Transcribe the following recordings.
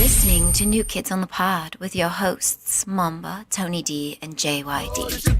listening to New Kids on the Pod with your hosts, Momba, Tony D, and JYD.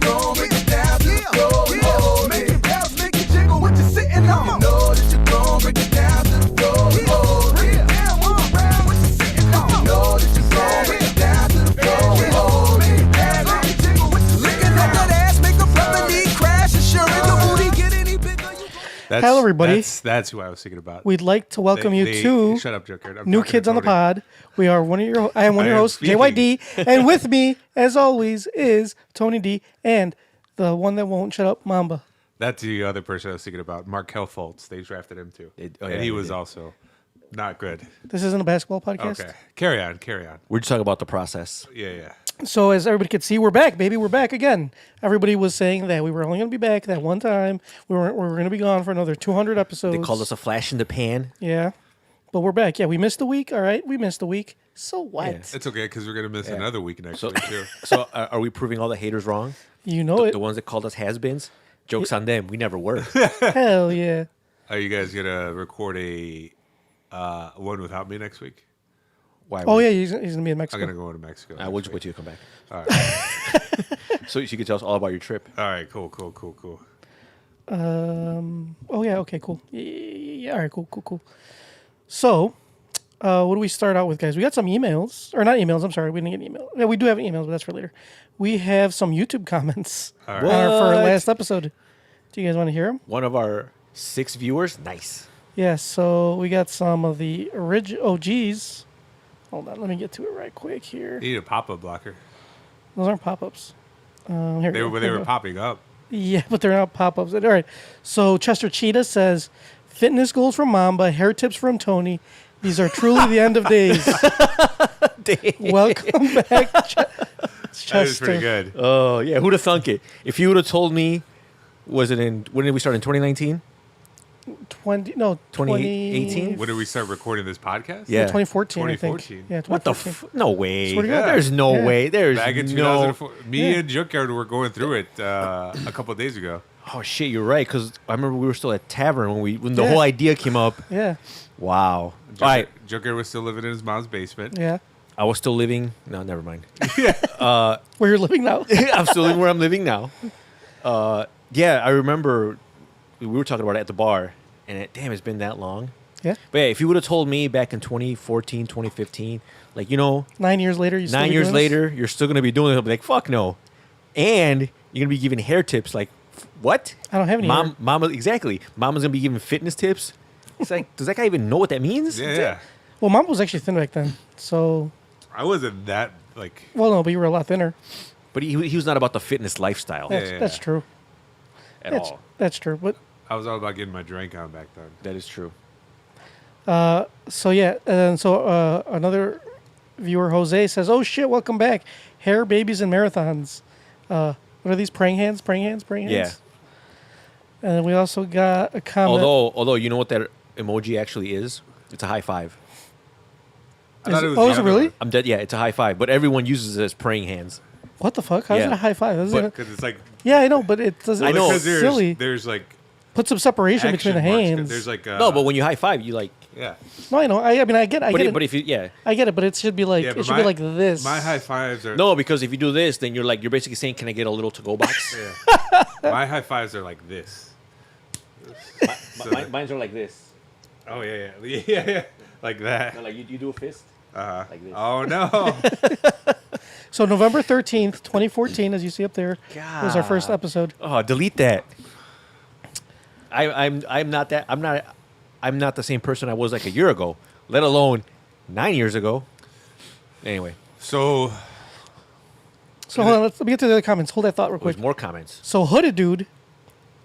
Hello, everybody. That's who I was thinking about. We'd like to welcome you to Shut up, Joker. New Kids on the Pod. We are I am one of your hosts, JYD, and with me, as always, is Tony D and the one that won't shut up, Momba. That's the other person I was thinking about, Markel Fultz. They drafted him too, and he was also not good. This isn't a basketball podcast. Okay, carry on. We're just talking about the process. Yeah. So as everybody could see, we're back, baby. We're back again. Everybody was saying that we were only going to be back that one time. We were going to be gone for another 200 episodes. They called us a flash in the pan. Yeah. But we're back. Yeah, we missed a week. All right, we missed a week. So what? Yeah. It's okay because we're gonna miss another week next week too. So are we proving all the haters wrong? You know it. The ones that called us has-beens? Joke's on them. We never were. Hell yeah. Are you guys gonna record a one without me next week? Why? Oh, yeah, he's going to be in Mexico. I'm gonna go to Mexico. We'll just wait till you come back. All right. So you can tell us all about your trip. All right. Cool. Oh, yeah, okay, cool. Yeah, all right, cool. So, what do we start out with, guys? We got some emails. Or not emails, I'm sorry. We didn't get email. Yeah, we do have emails, but that's for later. We have some YouTube comments All for right. our last episode. Do you guys want to hear them? One of our 6 viewers. Nice. Yeah, so we got some of the original OGs. Hold on, let me get to it right quick here. You need a pop-up blocker. Those aren't pop-ups. Here They we go. were popping up. Yeah, but they're not pop-ups. All right. So Chester Cheetah says, fitness goals from Momba, hair tips from Tony. These are truly the end of days. Welcome back, Chester. That is pretty good. Oh, yeah. Who'd have thunk it? If you would have told me, when did we start? In 2019? 2018? When did we start recording this podcast? Yeah. 2014, I think. 2014. Yeah, What the 2014. No way. Swear to God. There's no way. There's Back in no... 2004. Me and Junkyard were going through it a couple of days ago. Oh, shit, you're right. Because I remember we were still at Tavern when the Yeah. whole idea came up. Yeah, Wow. All right. Junkyard was still living in his mom's basement. yeah. I was still living... No, never mind. Where you're living now? I'm still living where I'm living now. Yeah, I remember we were talking about it at the bar. And it's been that long. Yeah. But yeah, if you would have told me back in 2014, 2015, 9 years later, you 9 years later, you're still going to be doing it, I'll be like, fuck no. And you're going to be giving hair tips. Like, what? I don't have any hair. Mama, exactly. Mama's going to be giving fitness tips. It's like, does that guy even know what that means? Yeah. Well, Mom was actually thin back then, so... I wasn't that, like... Well, no, but you were a lot thinner. But he was not about the fitness lifestyle That's true. at all. That's true, but... I was all about getting my drink on back then. That is true. So yeah, and so another viewer, Jose, says, "Oh shit, welcome back, hair, babies, and marathons." What are these? Praying hands. Yeah. And then we also got a comment. Although you know what that emoji actually is? It's a high five. I thought it was Oh, the is it other really? one. I'm dead. Yeah, it's a high five. But everyone uses it as praying hands. What the fuck? How's Yeah. it a high five? Because it's like... Yeah, I know, but it doesn't. I know. It's silly. There's like... Put some separation between the action marks. hands. There's like... No, but when you high five, you like. Yeah. No, I know. I mean, I get it. But if you I get it, but it should be like Yeah, it but should be like this. My high fives are... No, because if you do this, then you're basically saying, "Can I get a little to-go box?" Yeah. My high fives are like this. So- Mine's are like this. Oh, yeah. Like that. Like you do a fist. Like this. Oh, no. So November 13th, 2014, as you see up there, was our first God. episode. Oh, delete that. I'm not the same person I was like a year ago, let alone 9 years ago. Anyway, So... So hold on, let me get to the other comments. Hold that thought real quick. there's more comments. So Hooded Dude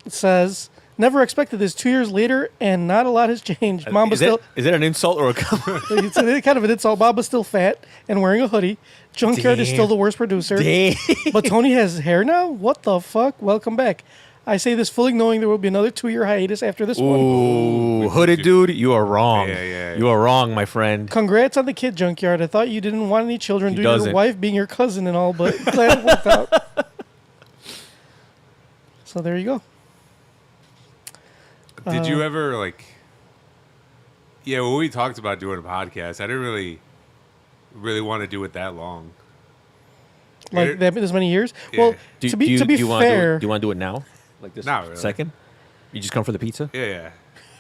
says, "Never expected this 2 years later, and not a lot has changed. Mama's still." Is that an insult or a compliment? It's kind of an insult. Mama's still fat and wearing a hoodie. Junkyard is Damn. still the worst producer. Dang. But Tony has hair now? What the fuck? Welcome back. I say this fully knowing there will be another 2-year hiatus after this one. Ooh, Hooded Dude, you are wrong. Yeah. You are wrong, my friend. Congrats on the kid, Junkyard. I thought you didn't want any children due to your doesn't. wife being your cousin and all, but glad it worked out. So there you go. Did you ever, like... Yeah, when we talked about doing a podcast, I didn't really... really want to do it that long. Like that this many years. Yeah. Well, Do, to be do you, to be do you wanna fair, do you want to do it now? Like this Not really. second? You just come for the pizza? Yeah.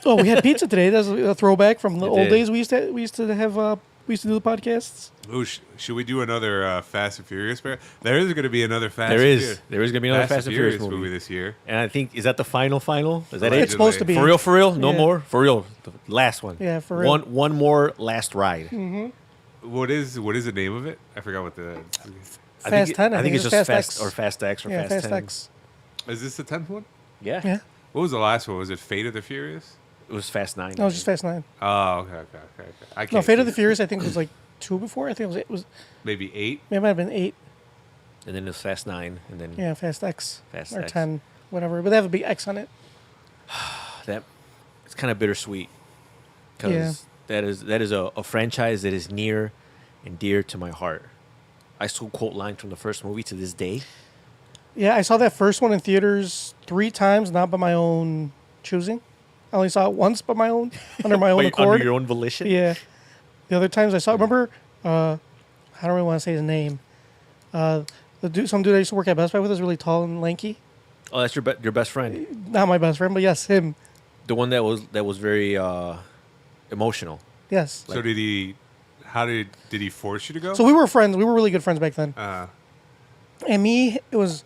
oh, we had pizza today. That's a throwback from the You old did. days. We used to have we used to do the podcasts. Ooh, should we do another Fast and Furious? There is going to be another Fast. There and is. Furious. There is going to be another Fast and Furious movie. this year. And I think, is that the final? Is that Allegedly. It's supposed to be it? For real? No Yeah. more? For real. The last one. Yeah, for real. One more last ride. What is the name of it? I forgot what the. Fast 10. I think it's just Fast Fast X. or Fast X or Yeah, Fast Fast 10. X. Is this the 10th one? Yeah. Yeah, What was the last one? Was it Fate of the Furious? It was Fast 9. no, it was just Fast 9. Oh, okay. I can't No, Fate of see the Furious. I think was like 2 before. I think it was Maybe 8. it might have been 8. And then it was Fast 9. And then Yeah, Fast X Fast or X. 10, whatever. But they have a big X on it. that it's kind of bittersweet. Because Yeah. that is a franchise that is near and dear to my heart. I still quote lines from the first movie to this day. Yeah, I saw that first one in theaters 3 times, not by my own choosing. I only saw it once by my own, under my own Under accord. your own volition. Yeah. The other times I saw, remember, I don't really want to say his name. Some dude I used to work at Best Buy with is really tall and lanky. Oh, that's your best friend. Not my best friend, but yes, him. The one that was very emotional. Yes. So did he? How did he force you to go? So we were friends. We were really good friends back then. Uh, And me, it was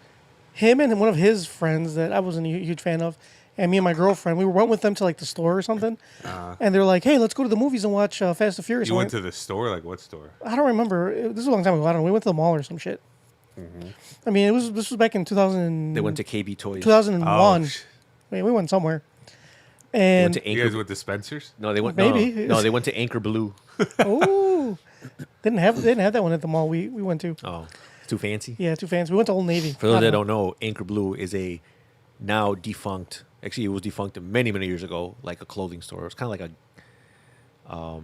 him and one of his friends that I wasn't a huge fan of. And me and my girlfriend, we went with them to like the store or something. And they're like, hey, let's go to the movies and watch Fast and Furious. you I went to the store? Like what store? I don't remember. This was a long time ago. I don't know. We went to the mall or some shit. I mean, this was back in 2000. They went to KB Toys. 2001. Oh, Wait, we went somewhere. They And went to You guys Anchor. went to Spencer's? No, they went. Maybe. No, they went to Anchor Blue. oh, they didn't have that one at the mall we went to. Oh, too fancy. Yeah, too fancy. We went to Old Navy. For those that don't know, Anchor Blue is a now defunct. Actually, it was defunct many years ago, like a clothing store. It was kind of like a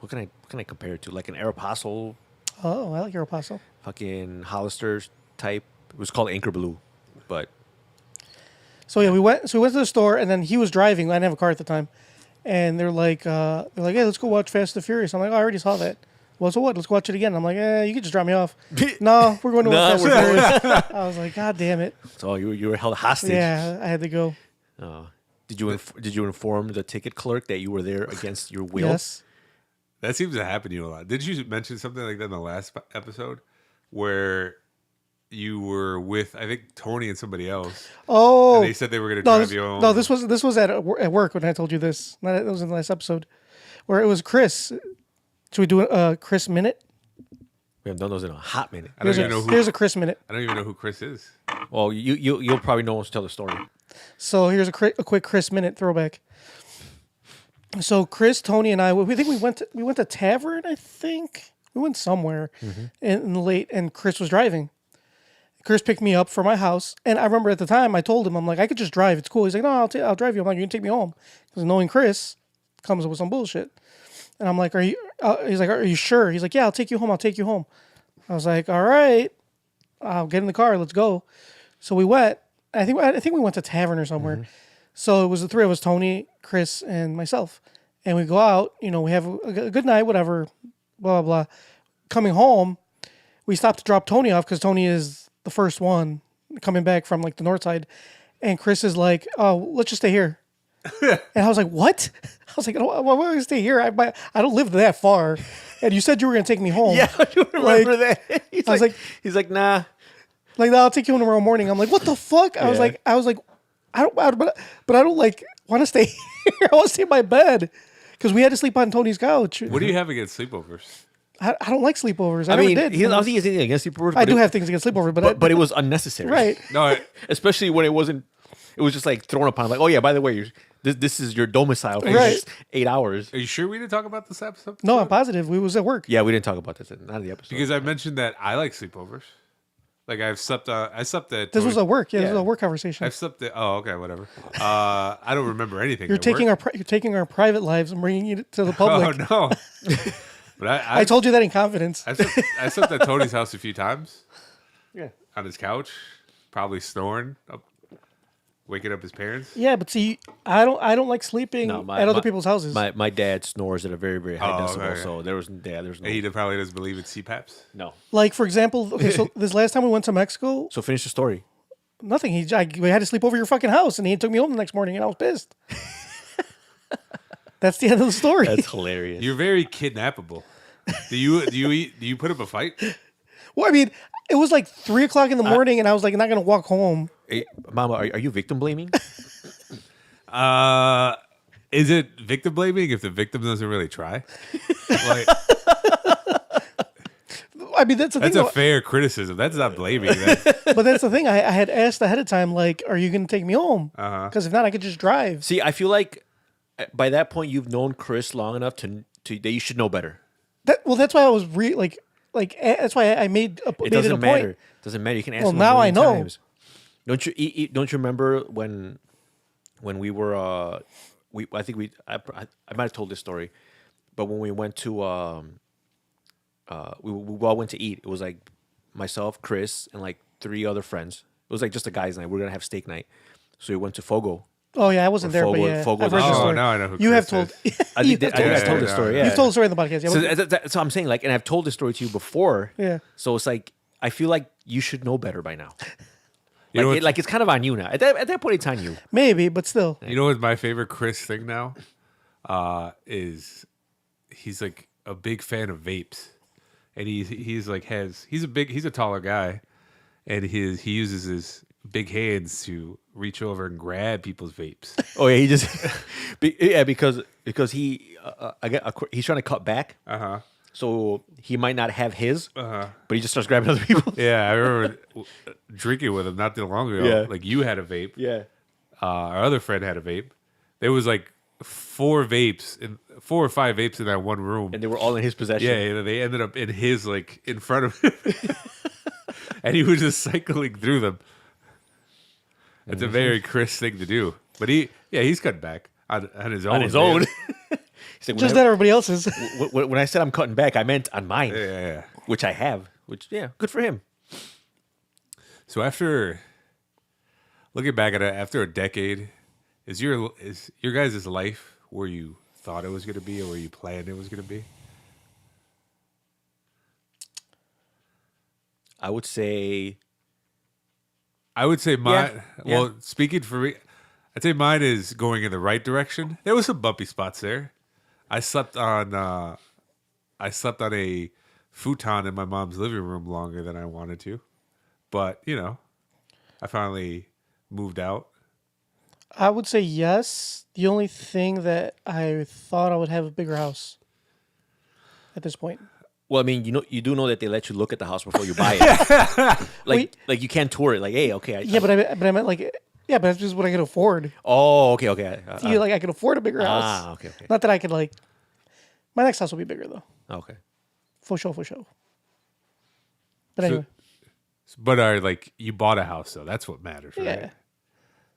what can I compare it to? Like an Aeropostale, Oh, I like Aeropostale. fucking Hollister type. It was called Anchor Blue, but So yeah, we went to the store, and then he was driving. I didn't have a car at the time, and they're like, hey, let's go watch Fast and Furious. I'm like, oh, I already saw that. Well, so what? Let's go watch it again. I'm like, you could just drop me off. No, we're going to watch Fast and Furious. I was like, God damn it. so you were held hostage. Yeah, I had to go. Did you inform the ticket clerk that you were there against your will? Yes. That seems to happen to you a lot. Did you mention something like that in the last episode, where you were with, I think, Tony and somebody else, Oh, and they said they were going to drive you home? no, this was at work when I told you this. Not, it was in the last episode, where it was Chris. Should we do a Chris minute? We haven't done those in a hot minute. I don't even know who. Here's a Chris minute. I don't even know who Chris is. Well, you'll probably know once to tell the story. So here's a quick Chris minute throwback. So Chris, Tony, and I, we think we went to Tavern. I think we went somewhere in the late, and Chris was driving. Chris picked me up from my house, and I remember at the time I told him, I'm like, I could just drive. It's cool. He's like, no, I'll drive you. I'm like, you can take me home, because knowing Chris comes with some bullshit. And I'm like, are you? He's like, are you sure? He's like, yeah, I'll take you home. I'll take you home. I was like, all right, I'll get in the car. Let's go. So we went. I think we went to Tavern or somewhere. So it was the three of us, Tony, Chris, and myself. And we go out, we have a good night, whatever, blah, blah, blah. Coming home, we stopped to drop Tony off because Tony is the first one coming back from like the north side. And Chris is like, oh, let's just stay here. And I was like, what? I was like, why would I stay here? I don't live that far. And you said you were going to take me home. Yeah, you remember that? I was like, he's like, nah. like, no, I'll take you home tomorrow morning. I'm like, what the fuck? I was like, but I don't like want to stay here. I want to stay in my bed because we had to sleep on Tony's couch. What do you have against sleepovers? I don't like sleepovers. I I never mean, did. I don't think he has anything against sleepovers. I but do it- have things against sleepovers, but it was unnecessary. right. No, Especially when it wasn't. It was just like thrown upon. Like, oh yeah, by the way, this is your domicile for Right. just 8 hours. are you sure we didn't talk about this episode? No, I'm positive. We was at work. Yeah, we didn't talk about this in none of the episodes. Because I mentioned that I like sleepovers. Like I slept at. This was Tony- at work. Yeah, this Yeah. was a work conversation. I've slept at. Oh, okay, whatever. I don't remember anything. You're at taking work. you're taking our private lives and bringing it to the public. Oh no! But I told you that in confidence. I slept at Tony's house a few times Yeah. on his couch, probably snoring. waking up his parents. Yeah, but see, I don't like sleeping No, at other people's houses. My dad snores at a very, very high Oh, decibel, okay. so there's no. And he probably doesn't believe in CPAPs. No. Like, for example, okay, so this last time we went to Mexico, So finish the story. nothing. We had to sleep over your fucking house, and he took me home the next morning, and I was pissed. That's the end of the story. That's hilarious. You're very kidnappable. Do you put up a fight? Well, I mean, it was like 3:00 in the morning, and I was like, not gonna walk home. Hey, Mama, are you victim blaming? Is it victim blaming if the victim doesn't really try? Like, I mean, that's the that's thing. a though. fair criticism. That's not blaming. That's, But that's the thing. I had asked ahead of time, like, are you gonna take me home? Uh-huh. Because if not, I could just drive. See, I feel like by that point you've known Chris long enough to that you should know better. That's why I was that's why I made It it doesn't a matter. point. Doesn't matter. You can ask Well, him now I 1,000,000 know. times. Don't you remember when we were I think I might have told this story, but when we went to we all went to eat. It was like myself, Chris, and like 3 other friends. It was like just a guys' night. We were gonna have steak night, so we went to Fogo. Oh yeah, I wasn't there, but Fogo- yeah, Fogo I've heard the does- oh, story. now I know who You Chris have told. is. I You've think I told- told the yeah, story. yeah. Yeah, You've told the story in the podcast. Yeah, So that's what I'm saying. Like, and I've told this story to you before. Yeah. So it's like I feel like you should know better by now. You know Like, what- like it's kind of on you now. At that point, it's on you. maybe, but still. You know what my favorite Chris thing now is? He's like a big fan of vapes, and he's a taller guy, and he uses his big hands to reach over and grab people's vapes. Oh yeah, he just because he he's trying to cut back. So he might not have his, but he just starts grabbing other people's. Yeah, I remember drinking with him not too long ago. Yeah. Like you had a vape. Yeah. Our other friend had a vape. There was like 4 or 5 vapes in that one room. And they were all in his possession. Yeah, they ended up in his, like, in front of him. And he was just cycling through them. It's a very Chris thing to do. But he's cutting back on his own. On his own. man. He's like, Just that everybody else's. when I said I'm cutting back, I meant on mine, Yeah. which I have. Which good for him. So after looking back at it, after a decade, is your guys' life where you thought it was going to be or where you planned it was going to be? I would say mine. Yeah. Well, speaking for me, I'd say mine is going in the right direction. There was some bumpy spots there. I slept on a futon in my mom's living room longer than I wanted to, but I finally moved out. I would say yes. The only thing that I thought I would have a bigger house at this point. Well, I mean, you do know that they let you look at the house before you buy it. Wait. like you can't tour it. Like, hey, okay. But I meant like, yeah, but that's just what I could afford. Oh, okay. I could afford a bigger house. Okay. Not that I could like. My next house will be bigger though. Okay. For sure. But anyway, But you bought a house though. That's what matters, right? yeah.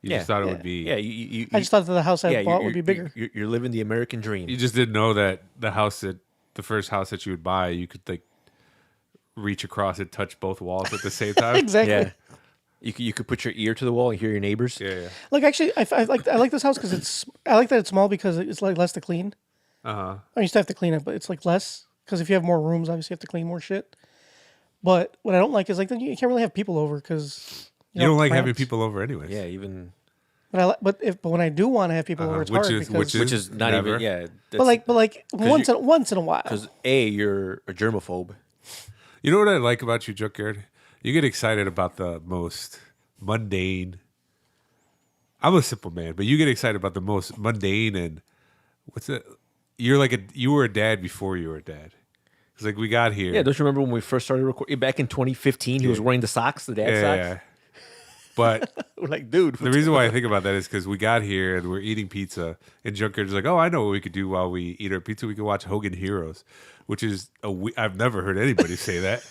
You just thought it Yeah. would be. Yeah, you I just thought that the house I bought would be bigger. You're living the American dream. You just didn't know that the first house that you would buy, you could like reach across and touch both walls at the same time. Exactly. Yeah. You could put your ear to the wall and hear your neighbors. Yeah. Like actually, I like this house because I like that it's small because it's like less to clean. I used to have to clean it, but it's like less because if you have more rooms, obviously you have to clean more shit. But what I don't like is like then you can't really have people over because You don't like having cramps. people over anyways. Yeah, even But when I do want to have people over, it's Which hard is- because which which is not Never. even yeah. but like once in a while. because you're a germaphobe. You know what I like about you, Junkyard? You get excited about the most mundane. I'm a simple man, but you get excited about the most mundane and what's it? You were a dad before you were a dad. It's like we got here. Yeah, don't you remember when we first started recording back in 2015? He was wearing the socks, the dad socks. But We're like, dude, the reason why I think about that is because we got here and we're eating pizza, and Junkyard's like, "Oh, I know what we could do while we eat our pizza. We could watch Hogan Heroes," which is I've never heard anybody say that.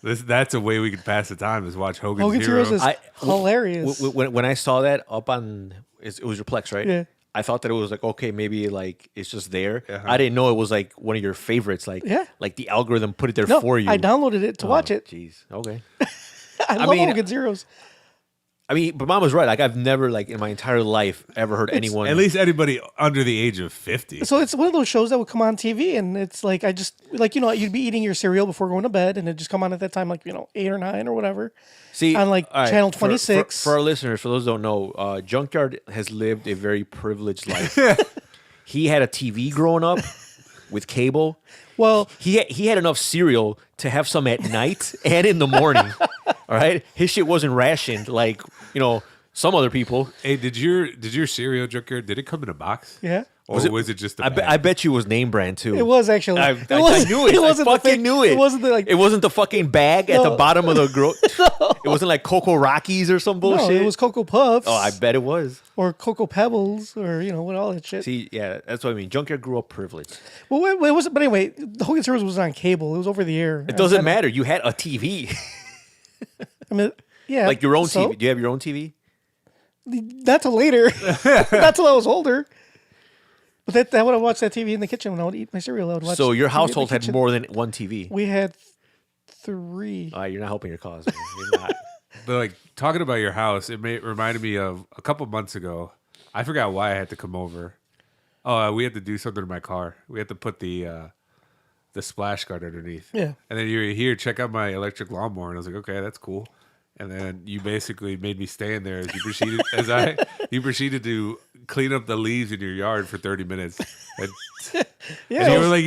That's a way we could pass the time is watch Hogan's Heroes is I- hilarious. when I saw that up on it was your Plex, right? Yeah. I thought that it was like, okay, maybe like it's just there. Uh-huh. I didn't know it was like one of your favorites. Like, Yeah. like the algorithm put it there No, for you. I downloaded it to watch it. Jeez. Okay. I love mean- Hogan's Heroes. I mean, but Mom was right. Like I've never like in my entire life ever heard anyone. At least anybody under the age of 50. So it's one of those shows that would come on TV, and it's like I just like you'd be eating your cereal before going to bed, and it'd just come on at that time, like 8 or 9 or whatever. See, on like all right, channel 26. For our listeners, for those who don't know, Junkyard has lived a very privileged life. He had a TV growing up with cable. Well, he had enough cereal to have some at night and in the morning. All right, his shit wasn't rationed like some other people. Hey, did your cereal, Junkyard, did it come in a box? yeah. Or was it just a bag? I bet you it was name brand too. It was actually. I knew it. I fucking knew it. It wasn't like. It wasn't the fucking bag at the bottom of the It wasn't like Cocoa Rockies or some bullshit. No, it was Cocoa Puffs. Oh, I bet it was. Or Cocoa Pebbles, or what all that shit. See, yeah, that's what I mean. Junkyard grew up privileged. Well, it wasn't. But anyway, the Hogan Service was on cable. It was over the air. It doesn't matter. You had a TV, I mean, yeah, like your own so? TV. Do you have your own TV? Not till later. Not till I was older. But I would have watched that TV in the kitchen when I would eat my cereal. I would watch. So your TV in the household had kitchen. more than one TV. We had 3. You're not helping your cause. Man. You're not. But like talking about your house, it reminded me of a couple months ago. I forgot why I had to come over. Oh, we had to do something to my car. We had to put the splash guard underneath. Yeah. And then you were here, check out my electric lawnmower, and I was like, okay, that's cool. And then you basically made me stay in there as you proceeded to clean up the leaves in your yard for 30 minutes. And, Yeah, and you were like,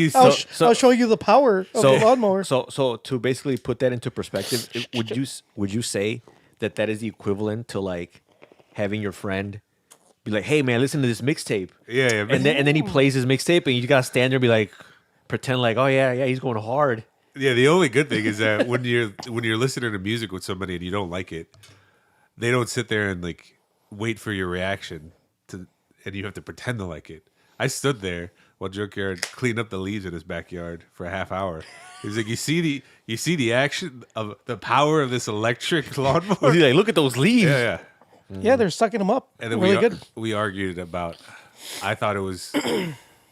I'll show you the power of the lawnmower. So to basically put that into perspective, would you say that is the equivalent to like having your friend be like, "Hey man, listen to this mixtape," yeah, and then he plays his mixtape, and you gotta stand there and be like, pretend like, "Oh yeah, he's going hard." Yeah, the only good thing is that when you're listening to music with somebody and you don't like it, they don't sit there and like wait for your reaction and you have to pretend to like it. I stood there while Junkyard cleaned up the leaves in his backyard for a half hour. He was like, "You see the action of the power of this electric lawnmower?" He's like, "Look at those leaves." Yeah. Yeah, they're sucking them up. And then really good. we argued about. I thought it was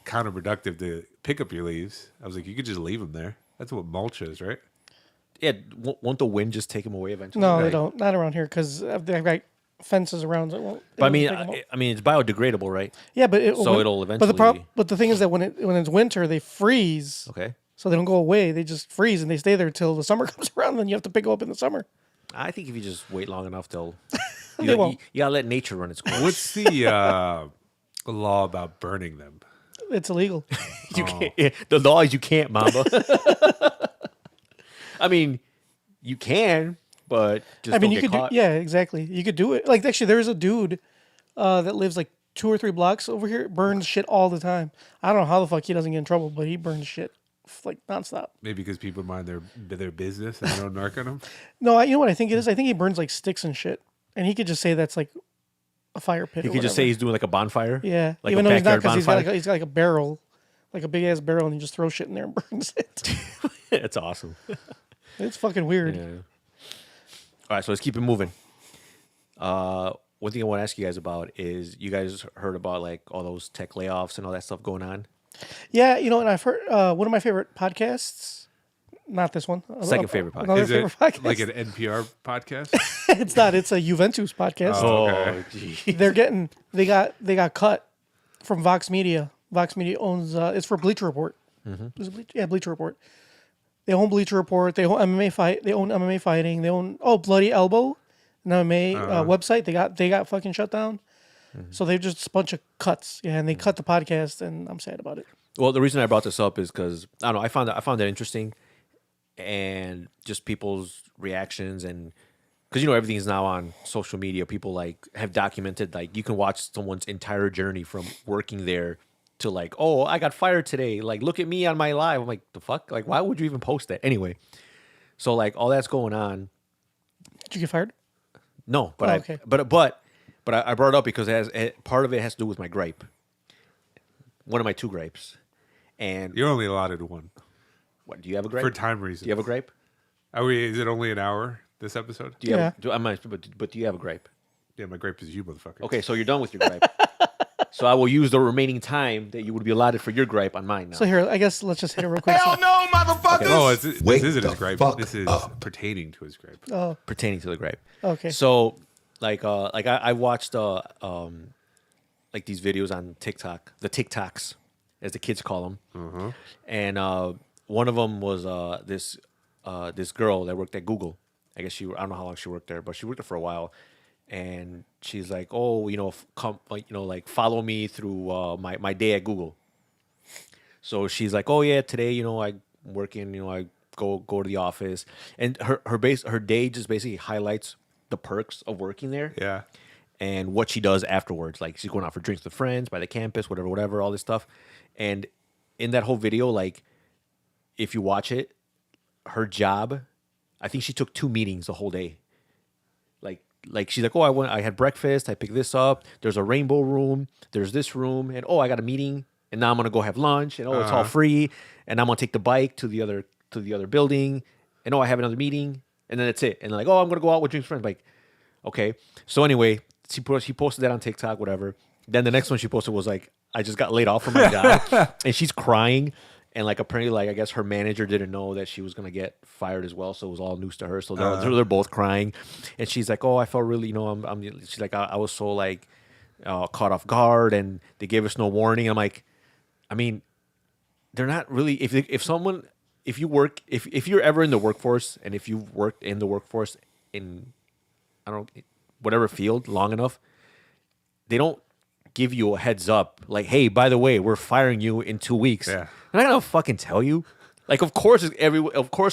counterproductive to pick up your leaves. I was like, you could just leave them there. That's what mulch is, right? Yeah, won't the wind just take them away eventually? No, they Right. don't. Not around here because I've got fences around. So it won't. But I it mean, won't take 'em up. I mean, it's biodegradable, right? Yeah, but So it'll But eventually- but the thing is that when it's winter, they freeze. Okay. So they don't go away. They just freeze and they stay there till the summer comes around. And then you have to pick them up in the summer. I think if you just wait long enough, they'll. They won't. You gotta let nature run its course. What's the law about burning them? It's illegal. You can't. The law is you can't, Mamba. I mean, you can, but just I mean, don't you get could caught. do. Yeah, exactly. You could do it. Like actually, there's a dude that lives like 2 or 3 blocks over here. Burns shit all the time. I don't know how the fuck he doesn't get in trouble, but he burns shit like nonstop. Maybe because people mind their business and they don't narc on them. No, you know what I think it is? I think he burns like sticks and shit, and he could just say that's like a fire pit. He or could just say whatever. he's doing like a bonfire. Yeah, like even a though he's not, backyard because bonfire. he's got like a barrel, like a big ass barrel, and he just throws shit in there and burns it. It's awesome. It's fucking weird. Yeah. All right, so let's keep it moving. One thing I want to ask you guys about is you guys heard about like all those tech layoffs and all that stuff going on? Yeah, and I've heard one of my favorite podcasts. Not this one. Second favorite podcast. Another Is favorite it podcast. like an NPR podcast? It's not. It's a Juventus podcast. Oh, okay. gee. They got cut from Vox Media. Vox Media owns. It's for Bleacher Report. Is it Bleacher Report. They own Bleacher Report. They own MMA fight. They own MMA fighting. They own Bloody Elbow, an MMA website. They got fucking shut down. So they've just a bunch of cuts. Yeah, and they cut the podcast, and I'm sad about it. Well, the reason I brought this up is because I don't know. I found that interesting, and just people's reactions, and because everything is now on social media. People like have documented like you can watch someone's entire journey from working there to like, oh, I got fired today. Like, look at me on my live. I'm like, the fuck? Like, why would you even post that anyway? So like all that's going on. Did you get fired? No, but Oh, I okay. but I brought it up because part of it has to do with my gripe. One of my 2 gripes. And You're only allotted one what do you have a gripe? for time reasons. Do you have a gripe? Is it only an hour this episode? Do you Yeah. but do you have a gripe? Yeah, my grape is you, motherfucker. Okay, so you're done with your gripe. So I will use the remaining time that you would be allotted for your gripe on mine now. So here, I guess let's just hit it real quick. Hell no, motherfuckers! Oh, this Wake isn't his the gripe. fuck This is up. pertaining to his gripe. Oh, pertaining to the gripe. okay. So I watched like these videos on TikTok, the TikToks, as the kids call them, and one of them was this girl that worked at Google. I guess I don't know how long she worked there, but she worked there for a while. And she's like, "Oh, come, like, like follow me through my day at Google." So she's like, "Oh yeah, today, I'm working. I go to the office," and her day just basically highlights the perks of working there. Yeah. And what she does afterwards. Like she's going out for drinks with friends by the campus, whatever, all this stuff. And in that whole video, like if you watch it, her job, I think she took 2 meetings the whole day. Like she's like, "Oh, I had breakfast, I picked this up, there's a rainbow room, there's this room, and oh, I got a meeting, and now I'm gonna go have lunch, and oh, it's all free, and I'm gonna take the bike to the other building, and oh, I have another meeting, and then that's it. And like, oh, I'm gonna go out with drinks with friends." Like, okay. So anyway, she posted that on TikTok, whatever. Then the next one she posted was like, "I just got laid off from my job," and she's crying. And like apparently, like I guess her manager didn't know that she was gonna get fired as well, so it was all news to her. So they're both crying, and she's like, "Oh, I felt really, she's like, I was so like caught off guard, and they gave us no warning." I'm like, I mean, they're not really. If you're ever in the workforce, and if you've worked in the workforce in, I don't know, whatever field long enough, they don't give you a heads up like, "Hey, by the way, we're firing you in 2 weeks." Yeah. I'm not gonna fucking tell you. Like, of course,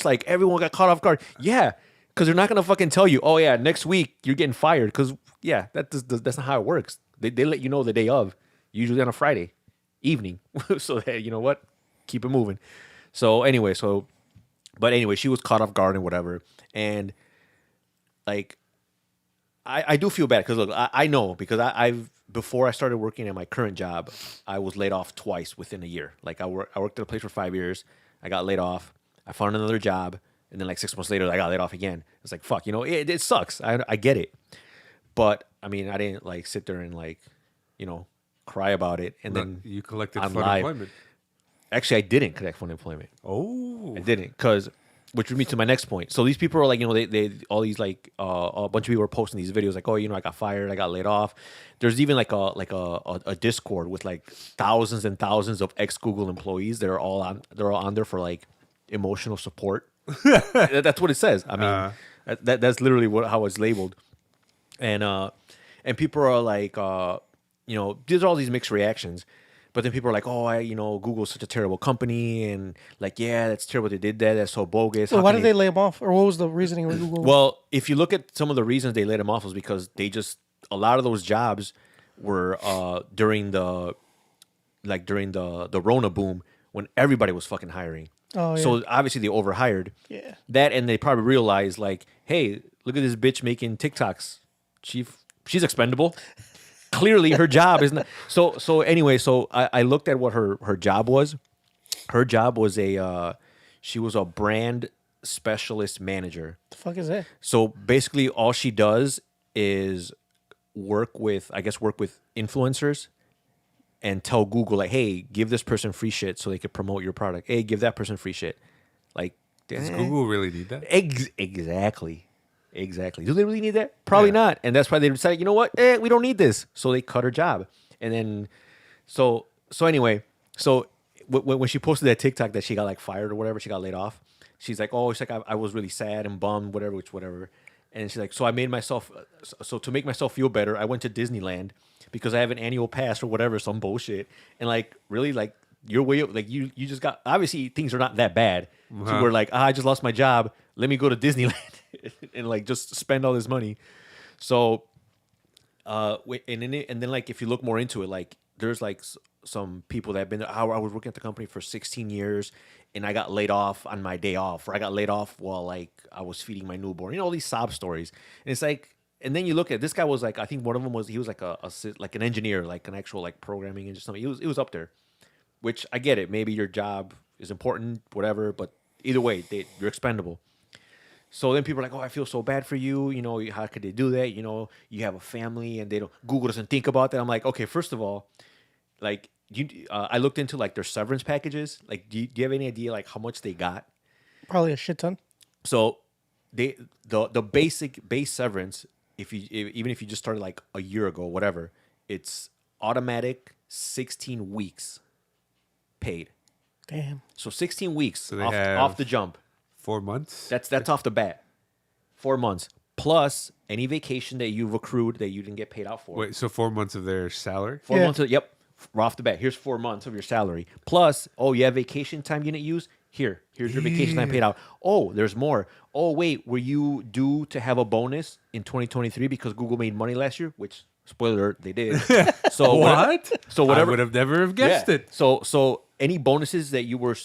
like everyone got caught off guard. Yeah, because they're not gonna fucking tell you, "Oh yeah, next week you're getting fired." Because yeah, that's not how it works. They let you know the day of, usually on a Friday evening, so that what, keep it moving. So anyway, she was caught off guard and whatever, and like, I do feel bad because look, I know because I've before I started working at my current job, I was laid off twice within a year. Like I worked at a place for 5 years. I got laid off. I found another job, and then like 6 months later, I got laid off again. It's like fuck, it sucks. I get it, but I mean, I didn't like sit there and like, cry about it. And then you collected on full live. employment. Actually, I didn't collect full employment. Oh, I didn't which would me to my next point. So these people are like, they all these like a bunch of people are posting these videos like, "Oh, I got fired, I got laid off." There's even like a Discord with like thousands and thousands of ex Google employees that are all on there for like emotional support. That's what it says. I mean, that's literally how it's labeled. And people are like, there's all these mixed reactions. But then people are like, "Oh, Google's such a terrible company," and like, "Yeah, that's terrible. They did that. That's so bogus." So why did they lay him off, or what was the reasoning with Google? Well, if you look at some of the reasons they laid him off was because a lot of those jobs were during the Rona boom when everybody was fucking hiring. Oh, yeah. So obviously they overhired. Yeah. That, and they probably realized like, "Hey, look at this bitch making TikToks. She's expendable." Clearly, her job is not. So anyway, I looked at what her job was. Her job was she was a brand specialist manager. The fuck is that? So basically, all she does is work with influencers and tell Google like, "Hey, give this person free shit so they could promote your product. Hey, give that person free shit." Like, does Google really need that? Exactly. Do they really need that? Probably not. And that's why they decided, you know what? We don't need this. So they cut her job. And then, so anyway, when she posted that TikTok that she got like fired or whatever, she got laid off. She's like, "Oh, I was really sad and bummed, whatever. And she's like, "So I made myself, so to make myself feel better, I went to Disneyland because I have an annual pass or whatever, some bullshit." And like, really, like, your way, like you just got, obviously things are not that bad. So we're like, "I just lost my job. Let me go to Disneyland and like just spend all this money." So, and then like if you look more into it, like there's like some people that have been there. I was working at the company for 16 years, and I got laid off on my day off, or I got laid off while like I was feeding my newborn. All these sob stories, and it's like, and then you look at this guy was like, I think one of them was he was like like an engineer, like an actual like programming and just something. It was up there, which I get it. Maybe your job is important, whatever, but either way, you're expendable. So then people are like, "Oh, I feel so bad for you. How could they do that? You have a family, and Google doesn't think about that." I'm like, okay, first of all, like I looked into like their severance packages. Like, do you have any idea like how much they got? Probably a shit ton. So the basic base severance even if you just started like a year ago, whatever, it's automatic 16 weeks paid. Damn. So 16 weeks So they off, have- off the jump. 4 months. That's off the bat. 4 months plus any vacation that you've accrued that you didn't get paid out for. Wait, so 4 months of their salary? 4 Yeah. months of, yep, right off the bat. Here's 4 months of your salary. Plus, oh, you have vacation time you didn't use? Here's your vacation time paid out. Oh, there's more. Oh, wait, were you due to have a bonus in 2023 because Google made money last year? Which, spoiler alert, they did. So What? So whatever. I would have never have guessed Yeah. it. So any bonuses that you were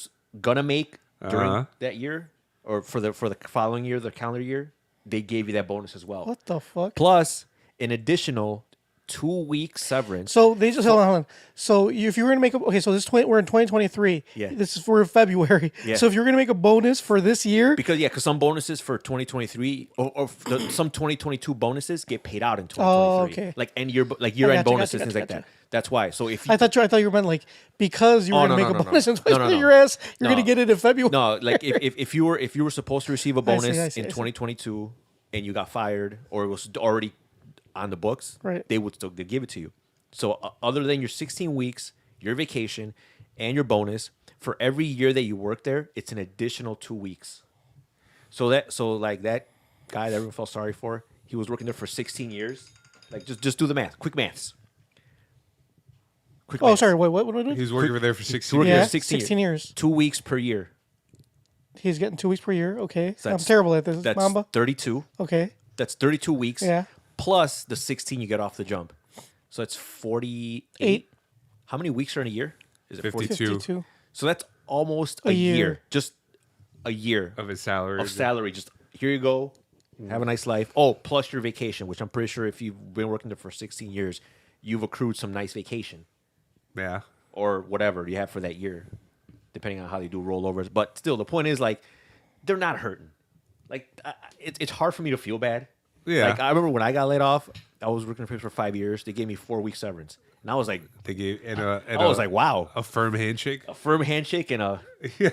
gonna make during Uh-huh. that year or for the following year, the calendar year, they gave you that bonus as well. What the fuck? Plus an additional 2 week severance. So they just hold on. So if you were gonna make a so we're in 2023. Yeah. This is for February. Yeah. So if you're gonna make a bonus for this year, Because some bonuses for 2023 or some 2022 bonuses get paid out in 2023. okay. Like year-end gotcha, bonuses, things gotcha. like that. That's why. So if you I thought you meant like because you were Oh, gonna no, make no, a no, bonus no. in No, no, no. your ass, you're No. gonna get it in February. no, like if you were supposed to receive a bonus I see. in 2022 and you got fired or it was already on the books, Right. they give it to you. So other than your 16 weeks, your vacation, and your bonus, for every year that you work there, it's an additional 2 weeks. So that guy that everyone felt sorry for, he was working there for 16 years. Like just do the math, quick maths. Quick Oh, maths. sorry. Wait, what? He was working over there for 16 working Yeah, years. there 16 years. 2 weeks per year. He's getting 2 weeks per year. Okay, So I'm that's- terrible at this. That's Mamba. 32. Okay. That's 32 weeks. Yeah. Plus the 16 you get off the jump. So it's 48. Eight. How many weeks are in a year? Is it 52. 52. So that's almost A a year. year. Just a year Of his salary. of salary. Just here you go. Have a nice life. Oh, plus your vacation, which I'm pretty sure if you've been working there for 16 years, you've accrued some nice vacation Yeah. or whatever you have for that year, depending on how they do rollovers. But still, the point is like they're not hurting. Like it's hard for me to feel bad. Yeah. Like I remember when I got laid off, I was working for 5 years. They gave me 4 weeks severance, and I was like, They gave I was like, wow, a firm handshake. a firm handshake and a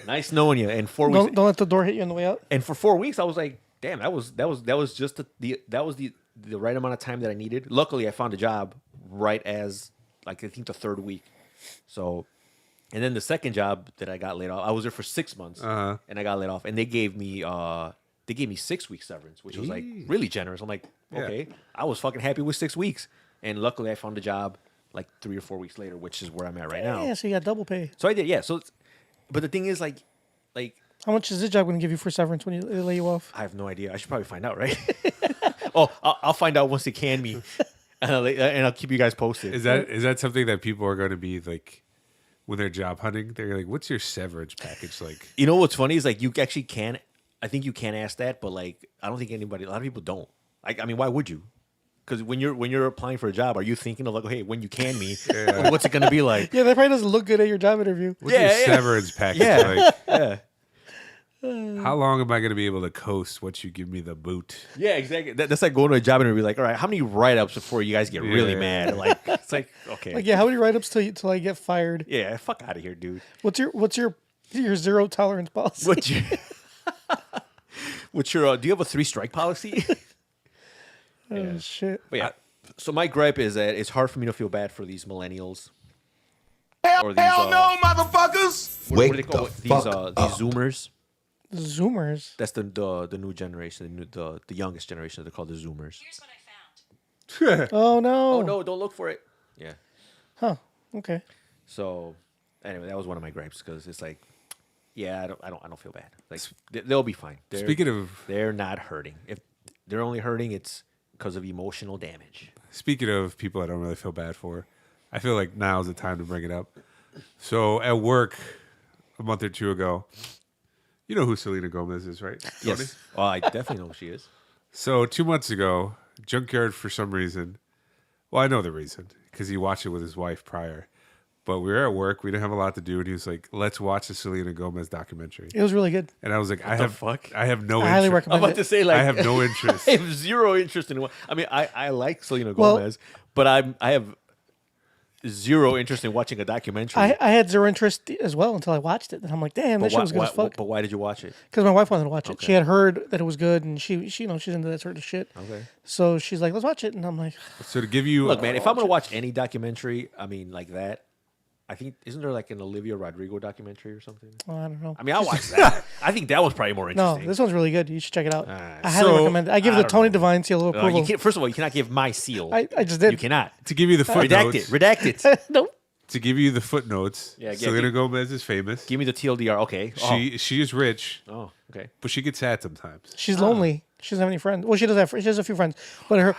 nice knowing you. And 4 weeks, Don't let the door hit you on the way out. and for 4 weeks, I was like, damn, that was just the right amount of time that I needed. Luckily, I found a job right as like I think the 3rd week. So, and then the second job that I got laid off, I was there for 6 months, Uh-huh. and I got laid off, and they gave me 6 weeks severance, which was like Jeez. really generous. I'm like, Yeah. okay, I was fucking happy with 6 weeks, and luckily I found a job like 3 or 4 weeks later, which is where I'm at right now. Yeah, so you got double pay. So I did, yeah. So, but the thing is, like. How much is this job going to give you for severance when they lay you off? I have no idea. I should probably find out, right? Oh, I'll find out once they can me, and I'll keep you guys posted. Is that something that people are going to be like when they're job hunting? They're like, "What's your severance package like?" You know what's funny is like you actually can. I think you can ask that, but like I don't think a lot of people don't. Like I mean, why would you? Because when you're applying for a job, are you thinking of like, hey, when you can me, what's it gonna be like? Yeah, that probably doesn't look good at your job interview. What's your Yeah, yeah. severance package Yeah. like? Yeah, How long am I going to be able to coast once you give me the boot? yeah, exactly. That's like going to a job interview. Like, all right, how many write ups before you guys get really Yeah. mad? Like, it's like okay, Like, yeah, how many write-ups till I get fired? yeah, fuck out of here, dude. What's your zero tolerance policy? What's your do you have a 3-strike policy? Oh shit! But yeah, so my gripe is that it's hard for me to feel bad for these millennials. Or these, Hell no, motherfuckers! what do they call it? These Zoomers. Zoomers. That's the new generation, the youngest generation. They're called the Zoomers. Here's what I found. Oh no! Oh no, don't look for it. Yeah. Huh? Okay. So anyway, that was one of my gripes because it's like, yeah, I don't feel bad. Like they'll be fine. They're not hurting. If they're only hurting, it's because of emotional damage. Speaking of people I don't really feel bad for, I feel like now's the time to bring it up. So at work a month or two ago, you know who Selena Gomez is, right? Tony? Yes. Oh, I definitely know who she is. So 2 months ago, Junkyard, for some reason, well, I know the reason, because he watched it with his wife prior. But we were at work, we didn't have a lot to do, and he was like, let's watch the Selena Gomez documentary. It was really good. And I was like, I the have fuck? I have no I highly interest. I'm recommend about it. to say like I have no interest. I have zero interest in. I mean, I like Selena Well- Gomez, but I have zero interest in watching a documentary. I had zero interest as well until I watched it, and I'm like, damn, that shit was good as fuck. But why did you watch it? Because my wife wanted to watch it. Okay. She had heard that it was good, and she she's into that sort of shit. Okay. So she's like, let's watch it, and I'm like, So to give you Look, man, if I'm gonna watch any documentary, I mean, like that, I think isn't there like an Olivia Rodrigo documentary or something? oh, I don't know. I mean, I'll watch that. I think that was probably more No, interesting. this one's really good. You should check it out. Alright. I highly So, recommend it. I give I the don't Tony know. Divine seal of approval. You can't, first of all, you cannot give my seal. I just did. You cannot. to give you the Redact footnotes. it. Redact it. Nope. To give you the footnotes. Yeah, Selena Gomez is famous. Give me the TLDR. Okay. She is rich, Oh, okay. but she gets sad sometimes. She's lonely. She doesn't have any friends. Well, she does have. She has a few friends, but her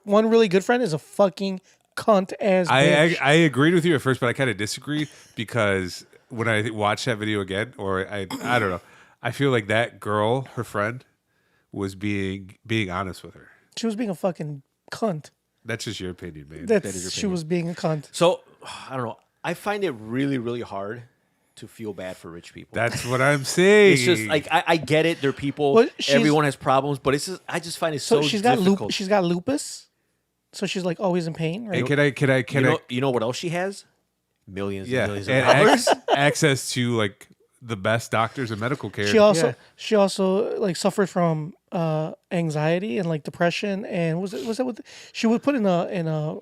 one really good friend is a fucking cunt ass bitch. I agreed with you at first, but I kind of disagree because when I watched that video again, or I don't know, I feel like that girl, her friend, was being honest with her. She was being a fucking cunt. That's just your opinion, man. She was being a cunt. So I don't know. I find it really, really hard to feel bad for rich people. That's what I'm saying. It's just like I get it. They're people. Well, she's- Everyone has problems, but it's just I just find it So so she's got difficult. she's got lupus, so she's like always in pain, right? Hey, can I? You know what else she has? Millions Yeah, and millions and of dollars. access to like the best doctors and medical care. She also like suffered from anxiety and like depression, and was that what she was put in a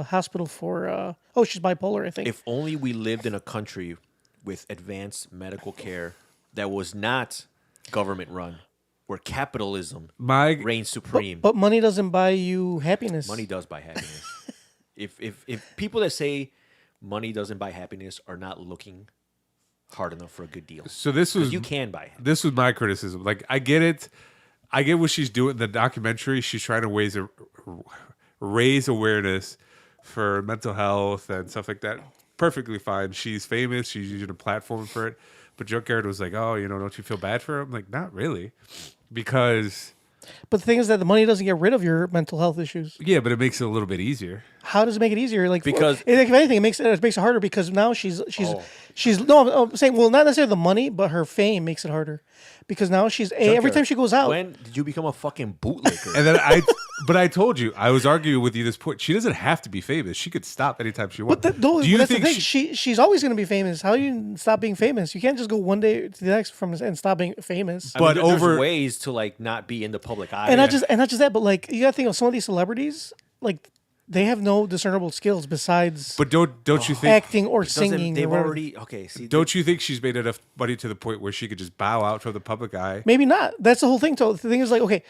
hospital for? She's bipolar, I think. If only we lived in a country with advanced medical care that was not government run, where capitalism My reigns supreme. but money doesn't buy you happiness. Money does buy happiness. if people that say money doesn't buy happiness are not looking hard enough for a good deal. so this 'Cause was you can buy happiness. this was my criticism. Like I get it. I get what she's doing. The documentary, she's trying to raise awareness for mental health and stuff like that. Perfectly fine. She's famous. She's using a platform for it. But Junkyard was like, "Oh, don't you feel bad for her?" I'm like, "Not really," because But the thing is that the money doesn't get rid of your mental health issues. yeah, but it makes it a little bit easier. How does it make it easier? Like Because- if anything, it makes it harder because now she's no, I'm saying, well, not necessarily the money, but her fame makes it harder because now she's every Junkyard, time she goes out. When did you become a fucking bootlicker? And then but I told you, I was arguing with you this point. She doesn't have to be famous. She could stop anytime she wants. But Do you that's think the thing. She's always going to be famous. How do you stop being famous? You can't just go one day to the next and stop being famous. I mean, But there's over- ways to like not be in the public eye. and not just that, but like you got to think of some of these celebrities, like they have no discernible skills besides But don't you think? acting or Doesn't- singing. They've or whatever. already okay. See, Don't you think she's made enough money to the point where she could just bow out from the public eye? Maybe not. That's the whole thing. So the thing is like, okay,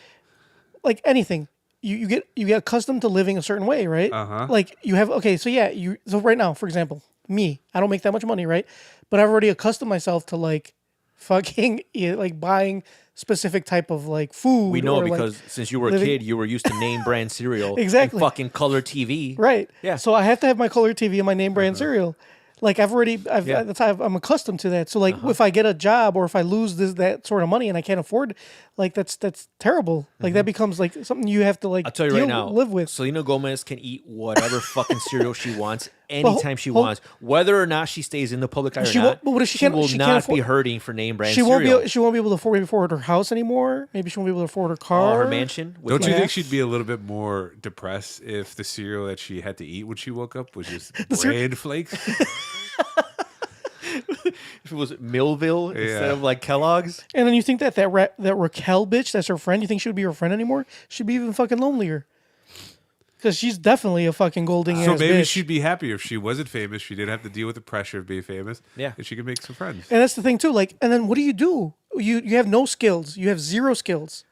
like anything, you get accustomed to living a certain way, right? Like you have so right now, for example, me, I don't make that much money, right? But I've already accustomed myself to like fucking like buying specific type of like food. we know or, like, because since you were a living- kid, you were used to name brand cereal, Exactly. and fucking color TV, Right. Yeah. So I have to have my color TV and my name brand cereal. Like Yeah. that's how I'm accustomed to that. So like if I get a job or if I lose that sort of money and I can't afford, like that's terrible. Like that becomes like something you have to like I'll tell you right now, live with. Selena Gomez can eat whatever fucking cereal she wants anytime she hold- wants, whether or not she stays in the public eye or She not. won't- but what if she can't- will she can't not afford- be hurting for name brand She cereal. won't be able to afford her house anymore. Maybe she won't be able to afford her car. Her mansion. with Don't you Yeah. think she'd be a little bit more depressed if the cereal that she had to eat when she woke up was just bran flakes? If it was Millville instead of like Kellogg's. And then you think that Raquel bitch, that's her friend. You think she would be her friend anymore? She'd be even fucking lonelier. Because she's definitely a fucking golding So ass maybe bitch. she'd be happier if she wasn't famous. She didn't have to deal with the pressure of being famous. Yeah. And she could make some friends. And that's the thing too. Like, and then what do? You have no skills. You have zero skills.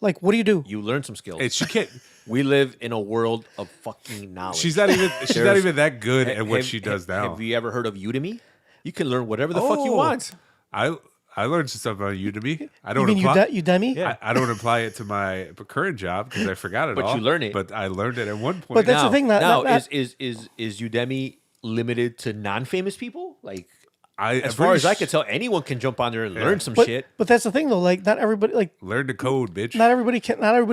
Like, what do you do? You learn some skills. And she can't. We live in a world of fucking knowledge. She's not even that good at what Have- she does now. Have you ever heard of Udemy? You can learn whatever the fuck you Oh. want. I learned some stuff on Udemy. I You don't mean apply. Udemy? Yeah. I don't apply it to my current job because I forgot it But all. you learn it. But I learned it at one point. But that's the thing, now not- is Udemy limited to non-famous people? Like, I'm as far pretty as I could tell, anyone can jump on there and learn some shit. But that's the thing though. Like, not everybody. Like, learn to code, bitch. not everybody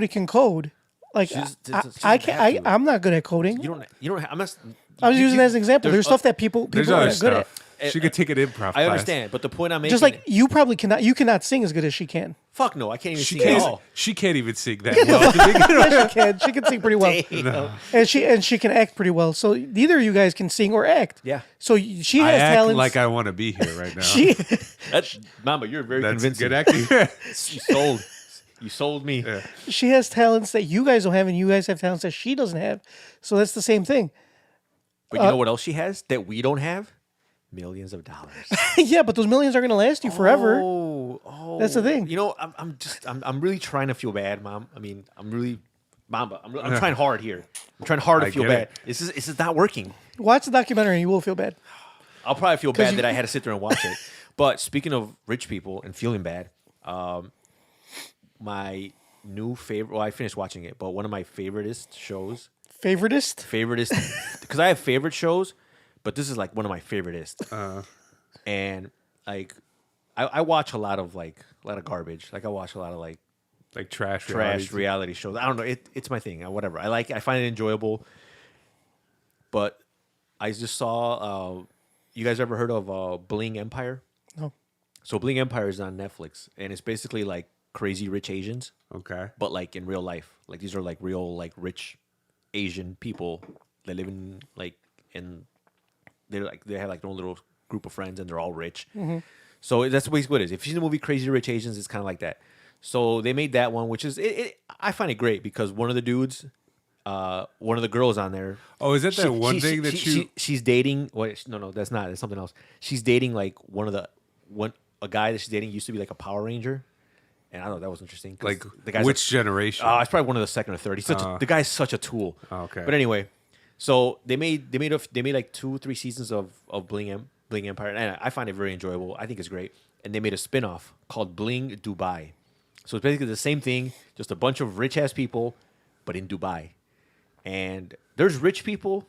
can code. Like, She just I doesn't can't. have to. I'm not good at coding. You don't. I'm not. I was using that as an example. There's stuff that people There's are other not good at. stuff. She could take an improv I class. understand, but the point I'm making, Just like you probably cannot. You cannot sing as good as she can. fuck no, I can't even She sing at can't. all. She can't even sing that well. to begin with. Yes, she can. She can sing pretty well, and she can act pretty well. So neither of you guys can sing or act. Yeah. So she I has act talents. like I want to be here right now. she That's Mamba, you're very That's convincing. good acting. You sold me. Yeah. she has talents that you guys don't have, and you guys have talents that she doesn't have. So that's the same thing. But you know what else she has that we don't have? Millions of dollars. Yeah, but those millions are going to last you forever. Oh, That's the thing. You know, I'm really trying to feel bad, Mom. I mean, I'm trying hard here. I'm trying hard to I feel get bad. it. This is not working. Watch the documentary, and you will feel bad. I'll probably feel bad you- that I had to sit there and watch it. But speaking of rich people and feeling bad, my new favorite. Well, I finished watching it, but one of my favoriteest shows. Favoritist? Because I have favorite shows, but this is like one of my favoriteest. And like, I watch a lot of garbage. Like I watch a lot of like Trash reality shows. I don't know. It's my thing. Whatever. I find it enjoyable. But I just saw. You guys ever heard of Bling Empire? No. So Bling Empire is on Netflix, and it's basically like Crazy Rich Asians, Okay. but like in real life. Like these are like real like rich Asian people that live in they have like their own little group of friends, and they're all rich. So that's basically what it is. If you've seen the movie Crazy Rich Asians, it's kind of like that. So they made that one, which is I find it great because one of the dudes, one of the girls on there. Oh, is that that one thing that she's dating? Wait, no, that's not. That's something else. She's dating like a guy that she's dating used to be like a Power Ranger, and I don't know, that was interesting. 'Cause like the guy's which generation? it's probably one of the second or third. The guy's such a tool. Okay. But anyway, so they made like 2-3 seasons of Bling Empire, and I find it very enjoyable. I think it's great. And they made a spin-off called Bling Dubai. So it's basically the same thing, just a bunch of rich ass people, but in Dubai. And there's rich people,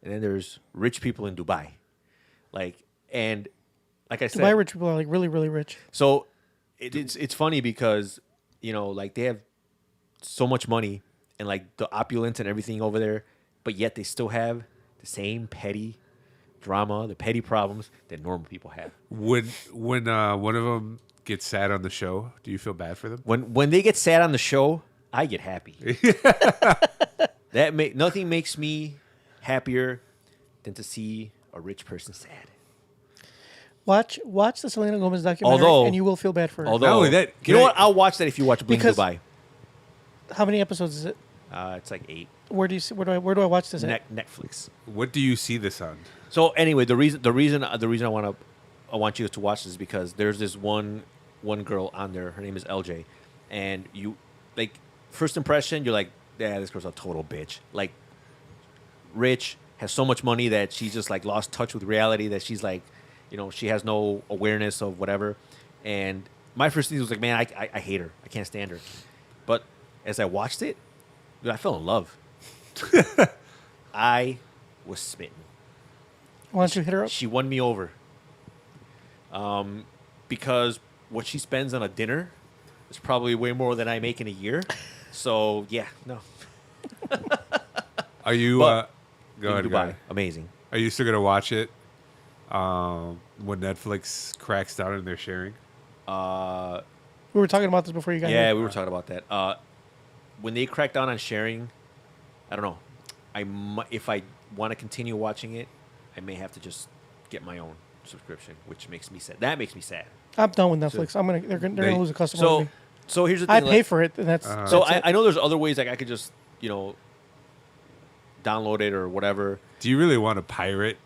and then there's rich people in Dubai. Like I said, Dubai rich people are like really, really rich. so it's funny because, you know, like they have so much money and like the opulence and everything over there, but yet they still have the same petty drama, the petty problems that normal people have. When one of them gets sad on the show, do you feel bad for them? When they get sad on the show, I get happy. Nothing makes me happier than to see a rich person sad. Watch the Selena Gomez documentary, Although- and you will feel bad for her. Although, Not only that, you know what? I'll watch that if you watch Bling Because- Dubai. How many episodes is it? It's like 8. Where do I watch this at? Netflix. What do you see this on? So anyway, the reason I want you to watch this is because there's this one girl on there. Her name is LJ, and you like first impression, you're like, yeah, this girl's a total bitch. Like, rich, has so much money that she's just like lost touch with reality. That she's like, you know, she has no awareness of whatever. And my first thing was like, man, I hate her. I can't stand her. But as I watched it, dude, I fell in love. I was smitten. Why don't you hit her up? She won me over. Because what she spends on a dinner is probably way more than I make in a year. So yeah, no. Are you? But- Go ahead, Dubai, go ahead. amazing. Are you still gonna watch it when Netflix cracks down and they're sharing? We were talking about this before you got Yeah, here. we were talking about that. When they crack down on sharing, I don't know. If I want to continue watching it, I may have to just get my own subscription, which makes me sad. That makes me sad. I'm done with Netflix. They're gonna lose a customer. with me. So here's the thing. I like- pay for it, and that's So that's it. I know there's other ways like I could just, you know, download it or whatever. Do you really want to pirate?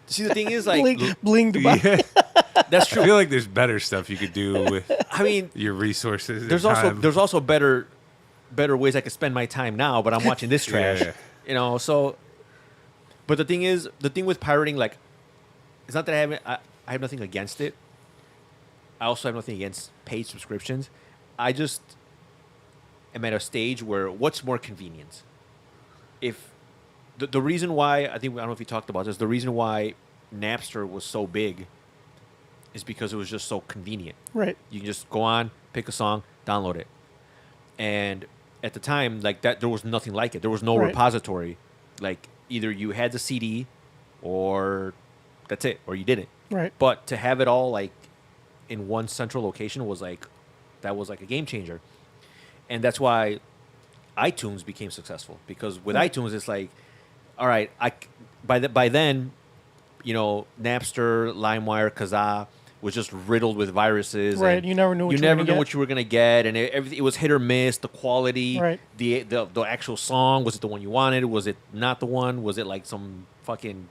See, the thing is, like, bling Dubai. Yeah. that's I true. feel like there's better stuff you could do with I mean, your resources. and there's time. also better ways I could spend my time now, but I'm watching this trash. Yeah. You know, so. But the thing with pirating, like, it's not that I have nothing against it. I also have nothing against paid subscriptions. I just am at a stage where what's more convenient? If the reason why I don't know if you talked about this, the reason why Napster was so big is because it was just so convenient. Right. You can just go on, pick a song, download it. And at the time, like that, there was nothing like it. There was no Right. repository. Like either you had the CD, or that's it, or you didn't. Right. But to have it all like in one central location was like a game changer, and that's why iTunes became successful, because with iTunes it's like, all right, by then, Napster, LimeWire, Kazaa was just riddled with viruses. Right, and you never knew what you you were never gonna knew get. what you were gonna get, and it was hit or miss. The quality, Right. the actual song, was it the one you wanted? Was it not the one? Was it like some fucking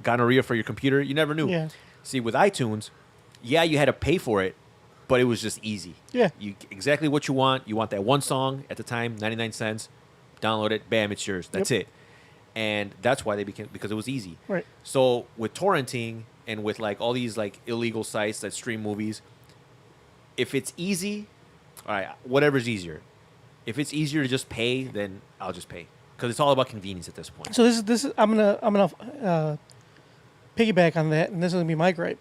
gonorrhea for your computer? You never knew. Yeah. See, with iTunes, yeah, you had to pay for it, but it was just easy. Yeah. You exactly what you want. You want that one song at the time, 99 cents. Download it, bam, it's yours. That's it. And that's why they became, because it was easy. Right. So with torrenting and with like all these like illegal sites that stream movies, if it's easy, all right, whatever's easier. If it's easier to just pay, then I'll just pay, because it's all about convenience at this point. So this is I'm gonna piggyback on that, and this is gonna be my gripe.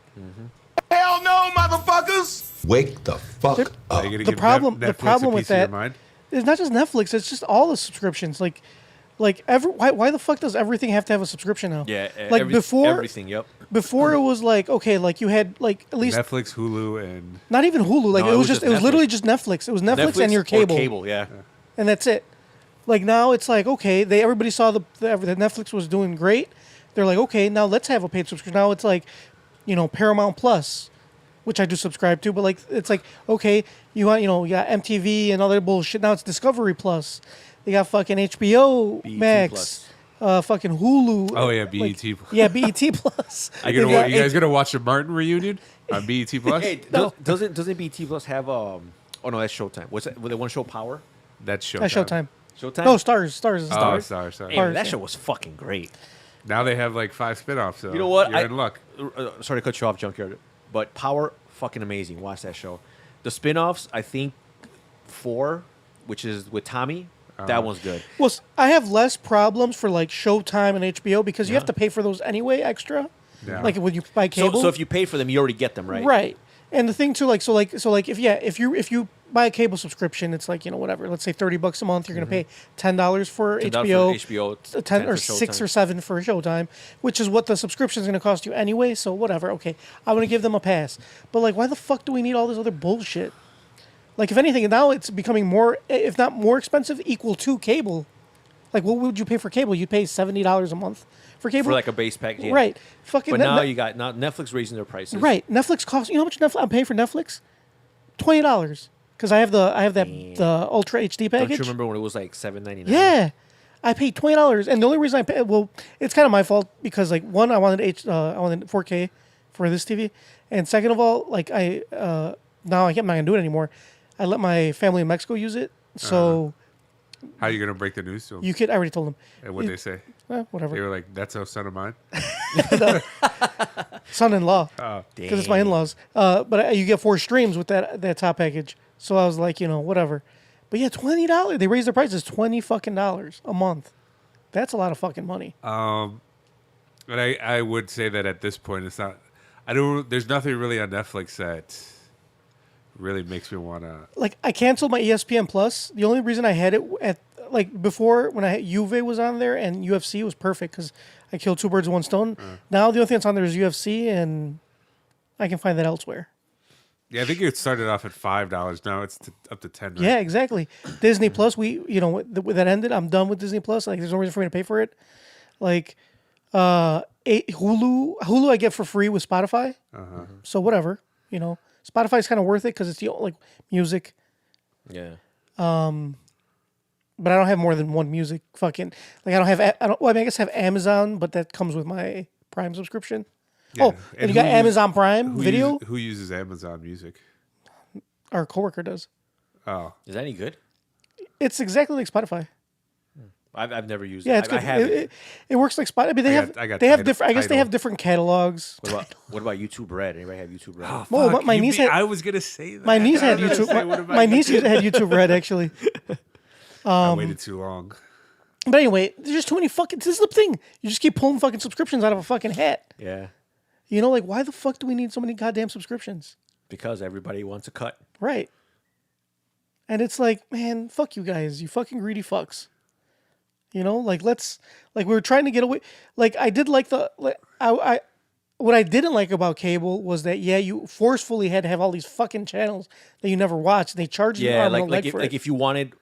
Hell no, motherfuckers! Wake the fuck up. Are you gonna The give problem Netflix a with piece of your that mind? is not just Netflix; it's just all the subscriptions. Why the fuck does everything have to have a subscription now? Yeah, like before everything. Yep. Before it was like, okay, like you had like at least Netflix, Hulu, and not even Hulu. Like No, it was just Netflix. literally just Netflix. It was Netflix and your or cable, cable, yeah. and that's it. Like now it's like, okay, everybody saw that Netflix was doing great. They're like, okay, now let's have a paid subscription. Now it's like, Paramount Plus, which I do subscribe to, but like it's like, okay, you got MTV and all that bullshit. Now it's Discovery Plus. They got fucking HBO BET Max, fucking Hulu. Oh, yeah, like- BET. yeah, BET Plus. You They got guys gonna watch the Martin reunion on BET Plus? Hey, doesn't BT Plus have Oh no, that's Showtime. What's that? The one show Power? That's Showtime. Showtime. Showtime. No, Stars. Oh, sorry. Hey, Stars, that yeah. show was fucking great. Now they have like 5 spinoffs. So You know what? You're in luck. Sorry to cut you off, Junkyard, but Power, fucking amazing. Watch that show. The spin-offs, I think 4, which is with Tommy, that one's good. Well, I have less problems for like Showtime and HBO because you have to pay for those anyway extra. Yeah. Like when you buy cable. So if you pay for them, you already get them, right? Right. And the thing too, like if you buy a cable subscription, it's like whatever. Let's say $30 a month, you're gonna pay $10 for $10 HBO, for HBO, 10 or for 6 Showtime. or 7 for Showtime, which is what the subscription is gonna cost you anyway. So whatever. Okay, I'm gonna give them a pass. But like, why the fuck do we need all this other bullshit? Like, if anything, now it's becoming more, if not more expensive, equal to cable. Like, what would you pay for cable? You pay $70 a month for cable, For like a base package. Yeah. right? Fucking. But now you got Netflix raising their prices. right. Netflix costs. You know how much Netflix I'm paying for Netflix? $20 because I have the Ultra HD Don't package. you remember when it was like $7.99? Yeah, I paid $20, and the only reason I pay, well, it's kind of my fault because like one, I wanted 4K for this TV, and second of all, like now I'm not gonna do it anymore. I let my family in Mexico use it, so How are you gonna break the news to them? you could. I already told them. And what they say? Whatever. They were like, "That's a son of mine." Son-in-law, Oh, because it's my in-laws. But you get 4 streams with that top package. So I was like, whatever. But yeah, $20. They raised their prices $20 a month. That's a lot of fucking money. but I would say that at this point, it's not. There's nothing really on Netflix that really makes me wanna. Like, I canceled my ESPN Plus. The only reason I had it at like before, when I had Juve was on there and UFC, was perfect because I killed 2 birds with 1 stone. Now the only thing that's on there is UFC, and I can find that elsewhere. Yeah, I think it started off at $5. Now it's up to 10. Right? Yeah, exactly. Disney Plus, with that ended. I'm done with Disney Plus. Like, there's no reason for me to pay for it. Like, Hulu I get for free with Spotify. So whatever, Spotify's kind of worth it because it's like music. Yeah. But I don't have more than one music fucking, like I guess I have Amazon, but that comes with my Prime subscription. Yeah. Oh, and you got Amazon Prime Video? Who uses Amazon Music? Our coworker does. Oh, Is that any good? It's exactly like Spotify. I've never used Yeah, it. it's good. I haven't. It works like Spotify. I mean, they got have Tidal- different. I guess they Tidal. have different catalogs. What about YouTube Red? Anybody have YouTube Red? Well, fuck, my you niece beat- had. I was gonna say that. My niece had I was gonna say, YouTube. what about My niece had YouTube Red actually. I waited too long. But anyway, there's just too many fucking. This is the thing. You just keep pulling fucking subscriptions out of a fucking hat. Yeah. Like, why the fuck do we need so many goddamn subscriptions? Because everybody wants a cut. Right. And it's like, man, fuck you guys, you fucking greedy fucks. Like we were trying to get away. Like I did like I what I didn't like about cable was that you forcefully had to have all these fucking channels that you never watched. They charged you arm and a leg for it. if you wanted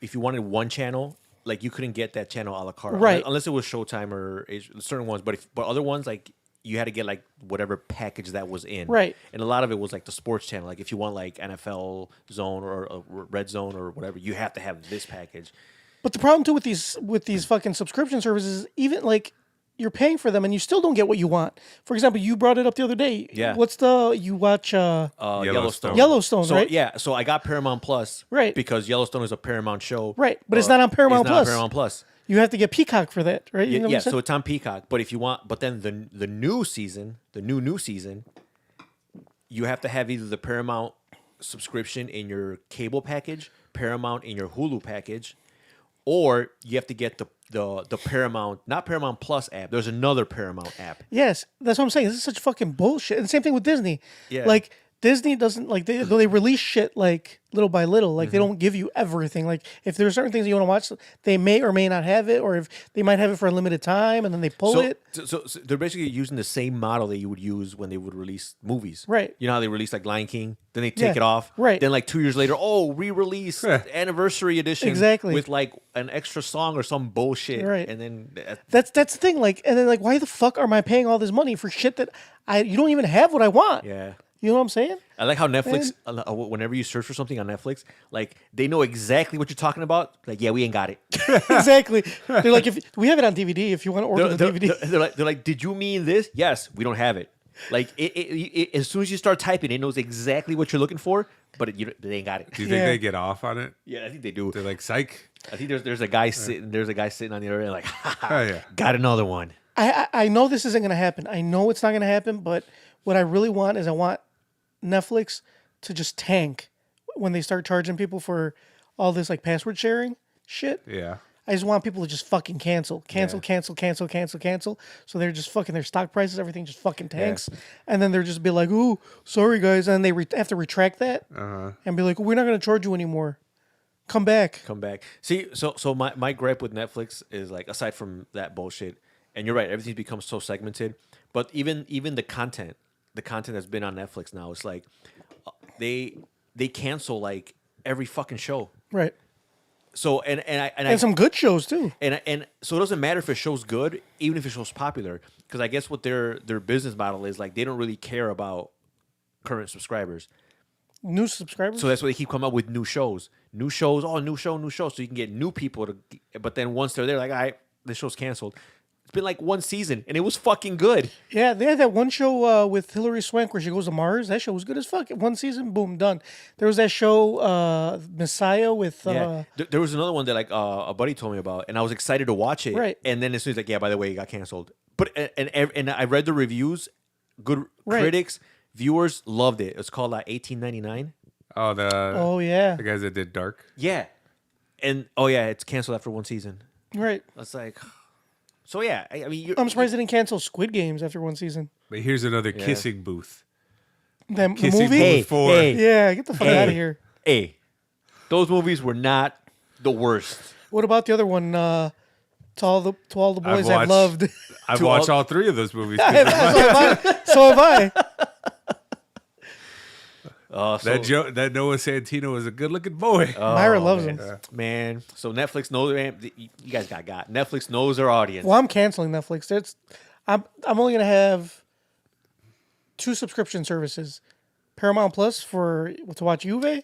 one channel, like you couldn't get that channel a la carte, Right. Unless it was Showtime or certain ones. But other ones, like you had to get like whatever package that was in, Right. And a lot of it was like the sports channel. Like if you want like NFL Zone or Red Zone or whatever, you have to have this package. But the problem too with these fucking subscription services, even like you're paying for them and you still don't get what you want. For example, you brought it up the other day. Yeah. You watch Yellowstone. Yellowstone, So right? yeah, so I got Paramount Plus, Right. Because Yellowstone is a Paramount show, Right, but it's not on Paramount it's not Plus. on Paramount Plus. You have to get Peacock for that, right? You know what Yeah, I'm saying? so it's on Peacock. But if you want, but then the new season, the new season, you have to have either the Paramount subscription in your cable package, Paramount in your Hulu package, or you have to get the Paramount, not Paramount Plus app. There's another Paramount app. Yes, that's what I'm saying. This is such fucking bullshit. And same thing with Disney. Yeah. Like Disney doesn't like they release shit like little by little. Like they Mm-hmm. don't give you everything. Like if there's certain things you want to watch, they may or may not have it, or if they might have it for a limited time and then they pull it. So they're basically using the same model that you would use when they would release movies. Right. You know how they release like Lion King, then they take Yeah, it off. right. Then like 2 years later, re-release anniversary edition. Exactly. With like an extra song or some bullshit. Right. And then That's the thing. Like and then like why the fuck am I paying all this money for shit that you don't even have what I want? yeah. You know what I'm saying? I like how Netflix, whenever you search for something on Netflix, like they know exactly what you're talking about. Like, yeah, we ain't got it. Exactly. They're like, if we have it on DVD, if you want to order the DVD. They're like, did you mean this? Yes, we don't have it. Like, as soon as you start typing, it knows exactly what you're looking for, but they ain't got it. Do you think Yeah. they get off on it? Yeah, I think they do. They're like, psych. I think there's a guy sitting on the other end like, Oh, yeah. got another one. I know this isn't going to happen. I know it's not going to happen, but what I really want is I want Netflix to just tank when they start charging people for all this like password sharing shit. Yeah. I just want people to just fucking cancel. So they're just fucking their stock prices, everything just fucking tanks. And then they're just be like, "Ooh, sorry guys," and they have to retract that and be like, "We're not going to charge you anymore. Come back." Come back. See, so my gripe with Netflix is like, aside from that bullshit, and you're right, everything's become so segmented. But even the content that's been on Netflix now, it's like they cancel like every fucking show. Right. So And some good shows too. and so it doesn't matter if a show's good, even if a show's popular, because I guess what their business model is, like they don't really care about current subscribers. New subscribers. So that's why they keep coming up with new shows. New show, so you can get new people to. But then once they're there, like, all right, this show's canceled. It's been like one season, and it was fucking good. Yeah, they had that one show with Hilary Swank where she goes to Mars. That show was good as fuck. One season, boom, done. There was that show Messiah with There was another one that like a buddy told me about, and I was excited to watch it. Right. And then as soon as like, yeah, by the way, it got canceled. But and I read the reviews. Good Right. critics, viewers loved it. It's called 1899. Oh, oh yeah, the guys that did Dark. Yeah. And it's canceled after one season. right. That's like. So yeah, I mean, I'm surprised they didn't cancel Squid Games after one season. But here's another kissing booth. The Kissing movie. booth 4. Yeah, get the fuck out of here. Hey, those movies were not the worst. What about the other one? To all the boys I've watched- loved. I've To watched all- all 3 of those movies. So have I. That Noah Santino is a good-looking boy. Myra loves him. Man, so Netflix knows. You guys got. Netflix knows their audience. Well, I'm canceling Netflix. I'm only gonna have 2 subscription services: Paramount Plus to watch Juve,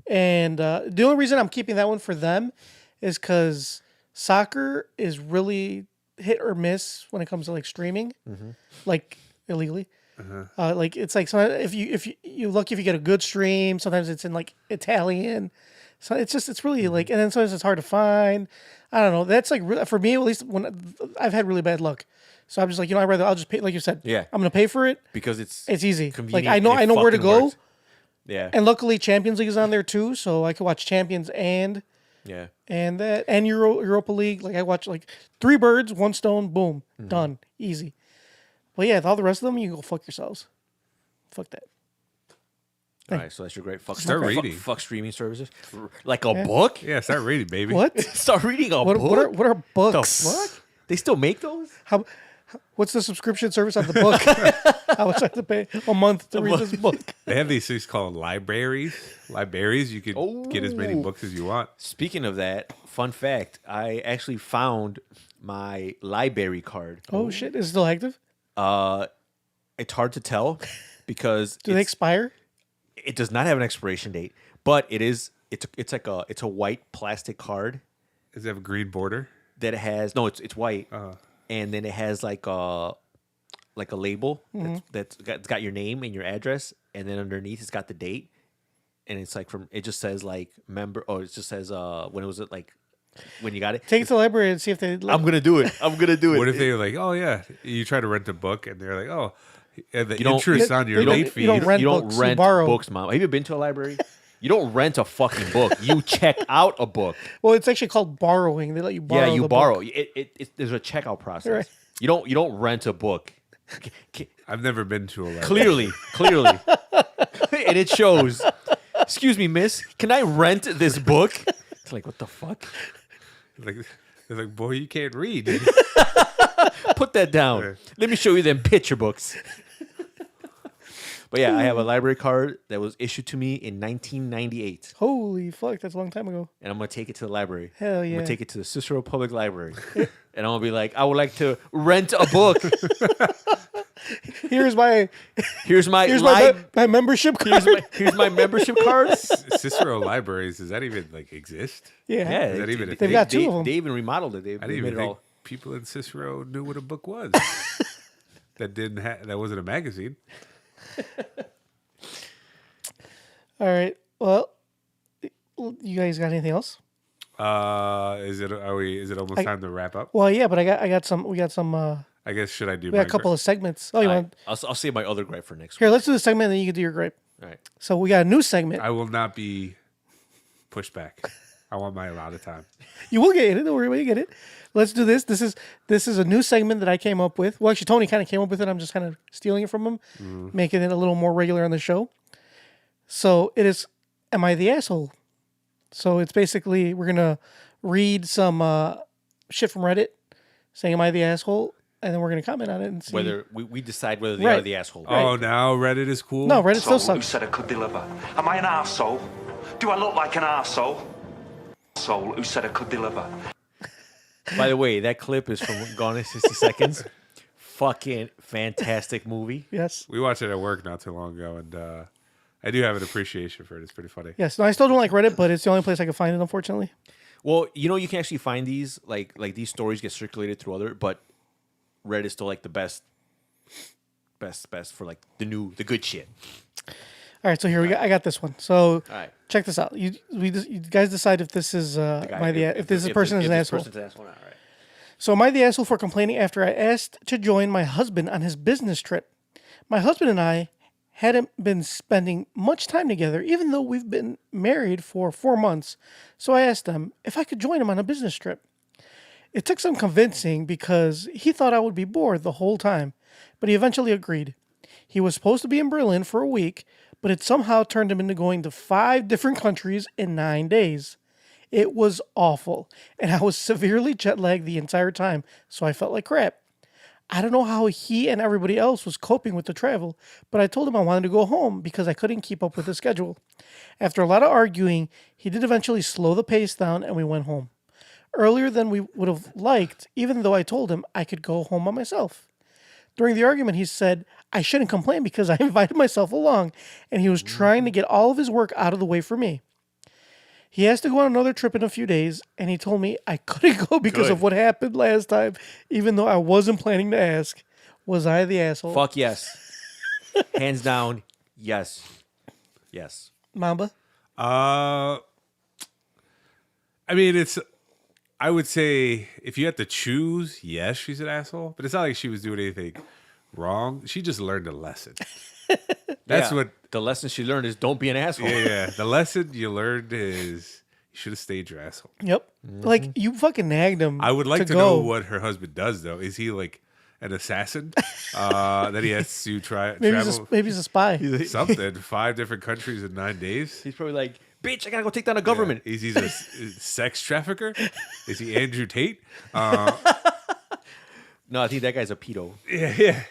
and the only reason I'm keeping that one for them is because soccer is really hit or miss when it comes to like streaming, like illegally. Like it's like sometimes if you're lucky if you get a good stream, sometimes it's in like Italian. So it's really like, and then sometimes it's hard to find. I don't know. That's like for me at least when I've had really bad luck. So I'm just like, I'll just pay, like you said. Yeah. I'm gonna pay for it because it's easy. Like convenient I know and it where to fucking go. works. Yeah. And luckily Champions League is on there too, so I can watch Champions and Europa League. Like I watch like 3 birds, 1 stone, boom, done, easy. But yeah, all the rest of them, you can go fuck yourselves. Fuck that. All right, so that's your great fuck. Start reading. Fuck streaming services like a book. Yeah, start reading, baby. What? Start reading a What book. are The books? fuck? They still make those? How What's the subscription service on the book? How much I have to pay a month to read this book? They have these things called libraries. Libraries, you could get as many books as you want. Speaking of that, fun fact: I actually found my library card. Oh shit! Is it still active? It's hard to tell because Do they expire? it does not have an expiration date, but it is. It's a white plastic card Does it have a green border? that has it's white, and then it has like a label that's got your name and your address, and then underneath it's got the date, and it's like it just says like member, or it just says when was it, like when you got it. Take it to the library and see if they. I'm gonna do it. I'm gonna do it. What if they were like, oh yeah, you try to rent a book and they're like, oh, and the You don't- interest on your you don't- late fee. you don't rent you don't books, you rent borrow. books, Mom. Have you been to a library? You don't rent a fucking book. You check out a book. Well, it's actually called borrowing. They let you borrow. Yeah, you the borrow. book. There's a checkout process. Right. You don't rent a book. I've never been to a library. Clearly, and it shows. Excuse me, miss. Can I rent this book? It's like, what the fuck? Like, they're like, boy, you can't read. Put that down. Let me show you them picture books. But yeah, I have a library card that was issued to me in 1998, Holy fuck! That's a long time ago. and I'm gonna take it to the library. Hell I'm yeah. gonna take it to the Cicero Public Library, and I'm gonna be like, I would like to rent a book. Here's my Here's my my membership card. here's my membership card. Cicero libraries, does that even like exist? Yeah. Yeah, Is that even a They've thing? got two of them. They even remodeled it. They I didn't made even it think all. people in Cicero knew what a book was. That wasn't a magazine. All right. Well, you guys got anything else? Is it almost time to wrap up? Well, yeah, but I got some. We got some. I guess should I do We got a couple of segments. Oh, you All want? right, I'll save my other gripe for next Here, week. let's do the segment, and then you can do your gripe. All right. So we got a new segment. I will not be pushed back. I want my allotted time. You will get it. Don't worry, you get it. Let's do this. This is a new segment that I came up with. Well, actually, Tony kind of came up with it. I'm just kind of stealing it from him, making it a little more regular on the show. So it is, am I the asshole? So it's basically we're gonna read some shit from Reddit, saying am I the asshole, and then we're gonna comment on it and see Whether we decide whether they Right. are the asshole. Oh, now Reddit is cool? No, Reddit still Soul who sucks. said I could deliver. Am I an arsehole? Do I look like an arsehole? Soul who said I could deliver. By the way, that clip is from Gone in 60 Seconds. Fucking fantastic movie. Yes, We watched it at work not too long ago, and I do have an appreciation for it. It's pretty funny. yes. No, I still don't like Reddit, but it's the only place I can find it, unfortunately. Well, you can actually find these like these stories get circulated through other, but Reddit is still like the best for like the good shit. All right, so here we got. I got this one. So All right. check this out. You guys decide if this is if this person is an asshole. Person's an asshole. All right. So am I the asshole for complaining after I asked to join my husband on his business trip? My husband and I hadn't been spending much time together, even though we've been married for 4 months. So I asked him if I could join him on a business trip. It took some convincing because he thought I would be bored the whole time, but he eventually agreed. He was supposed to be in Berlin for a week, but it somehow turned him into going to 5 different countries in 9 days. It was awful, and I was severely jet lagged the entire time, so I felt like crap. I don't know how he and everybody else was coping with the travel, but I told him I wanted to go home because I couldn't keep up with the schedule. After a lot of arguing, he did eventually slow the pace down and we went home. Earlier than we would have liked, even though I told him I could go home by myself. During the argument, he said I shouldn't complain because I invited myself along, and he was trying to get all of his work out of the way for me. He has to go on another trip in a few days, and he told me I couldn't go because of what happened last time, even though I wasn't planning to ask. Was I the asshole? Fuck yes. Hands down, yes. Yes. Mamba? I mean, I would say if you had to choose, yes, she's an asshole. But it's not like she was doing anything wrong. She just learned a lesson. That's Yeah. what. The lesson she learned is don't be an asshole. Yeah. The lesson you learned is you should have stayed your asshole. Yep. Like, you fucking nagged him. I would like to go. know what her husband does, though. Is he like an assassin that he has to travel Maybe he's a spy. something? 5 different countries in 9 days. He's probably like, bitch, I gotta go take down the government. Is he a sex trafficker? Is he Andrew Tate? No, No, I think that guy's a pedo. Yeah.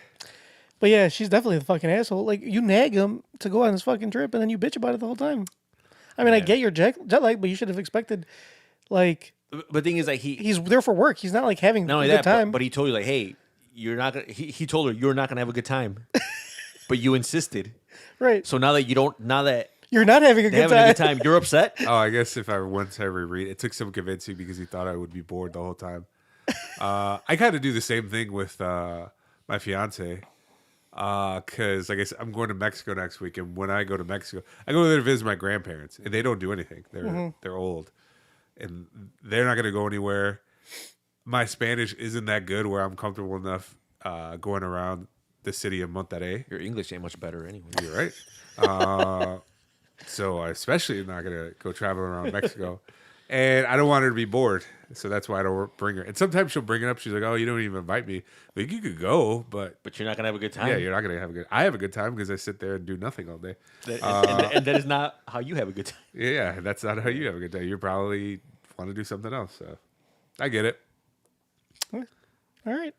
But yeah, she's definitely the fucking asshole. Like, you nag him to go on this fucking trip, and then you bitch about it the whole time. I mean, I get your jet lag, but you should have expected, like, But the thing is, like, he's there for work. He's not like having not a only good that, time. but he told you, like, hey, you're not gonna. He told her you're not gonna have a good time, but you insisted. Right. So now that You're not having a they're good having time. a good time, you're upset. Oh, I guess if I once ever read it took some convincing because he thought I would be bored the whole time. I kind of do the same thing with my fiance. Because like I said, I'm going to Mexico next week, and when I go to Mexico, I go there to visit my grandparents, and they don't do anything. They're old, and they're not going to go anywhere. My Spanish isn't that good where I'm comfortable enough going around the city of Monterrey. Your English ain't much better anyway. You're right. So I especially am not going to go travel around Mexico. And I don't want her to be bored. So that's why I don't bring her. And sometimes she'll bring it up. She's like, oh, you don't even invite me. Like, you could go, but But you're not gonna have a good time. yeah, you're not going to have a good I have a good time because I sit there and do nothing all day. And that is not how you have a good time. Yeah, that's not how you have a good day. You probably want to do something else. So I get it. All right.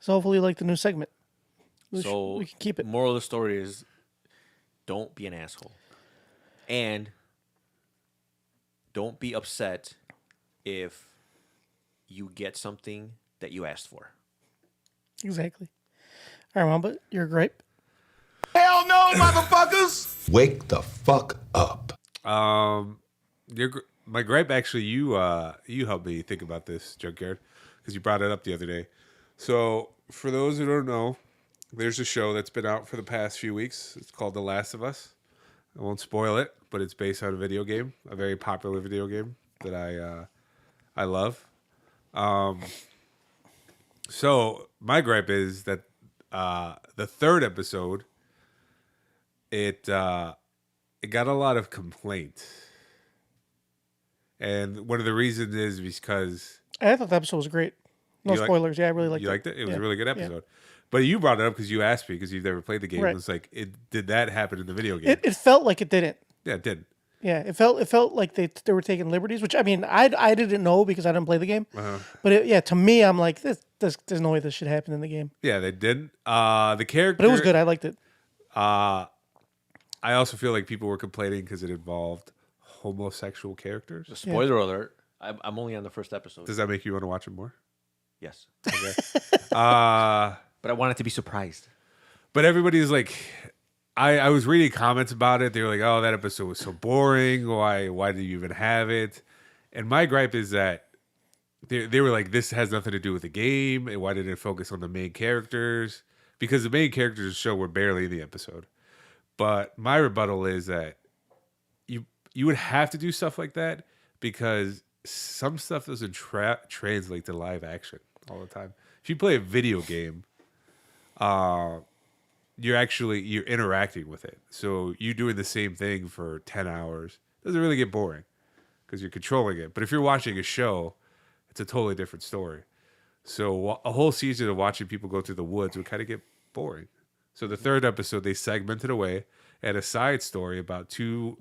So hopefully you like the new segment. So we can keep it. Moral of the story is, don't be an asshole, and don't be upset if you get something that you asked for. Exactly. All right, Momba, your gripe. Hell no, motherfuckers! Wake the fuck up. My gripe actually, you helped me think about this, Junkyard, because you brought it up the other day. So for those who don't know, there's a show that's been out for the past few weeks. It's called The Last of Us. I won't spoil it, but it's based on a video game, a very popular video game that I love. So my gripe is that the third episode, it got a lot of complaints, and one of the reasons is because I thought the episode was great. No You like- spoilers. Yeah, I really liked it. you liked it. It was Yeah. a really good Yeah. episode. But you brought it up because you asked me because you've never played the game. Right. It's like, did that happen in the video game? It felt like it didn't. Yeah, it did. Yeah, it felt like they were taking liberties, which I mean, I didn't know because I didn't play the game. But to me, I'm like, there's no way this should happen in the game. Yeah, they didn't. The character, But it was good. I liked it. I also feel like people were complaining because it involved homosexual characters. Spoiler alert: I'm only on the first episode. Does that make you want to watch it more? Yes, Okay. but I wanted to be surprised. But everybody's like, I was reading comments about it. They were like, "Oh, that episode was so boring. Why did you even have it?" And my gripe is that they were like, "This has nothing to do with the game. And why did it focus on the main characters?" Because the main characters of the show were barely in the episode. But my rebuttal is that you would have to do stuff like that because some stuff doesn't translate to live action all the time. If you play a video game, you're interacting with it. So you doing the same thing for 10 hours doesn't really get boring because you're controlling it. But if you're watching a show, it's a totally different story. So a whole season of watching people go through the woods would kind of get boring. So the third episode, they segmented away and a side story about two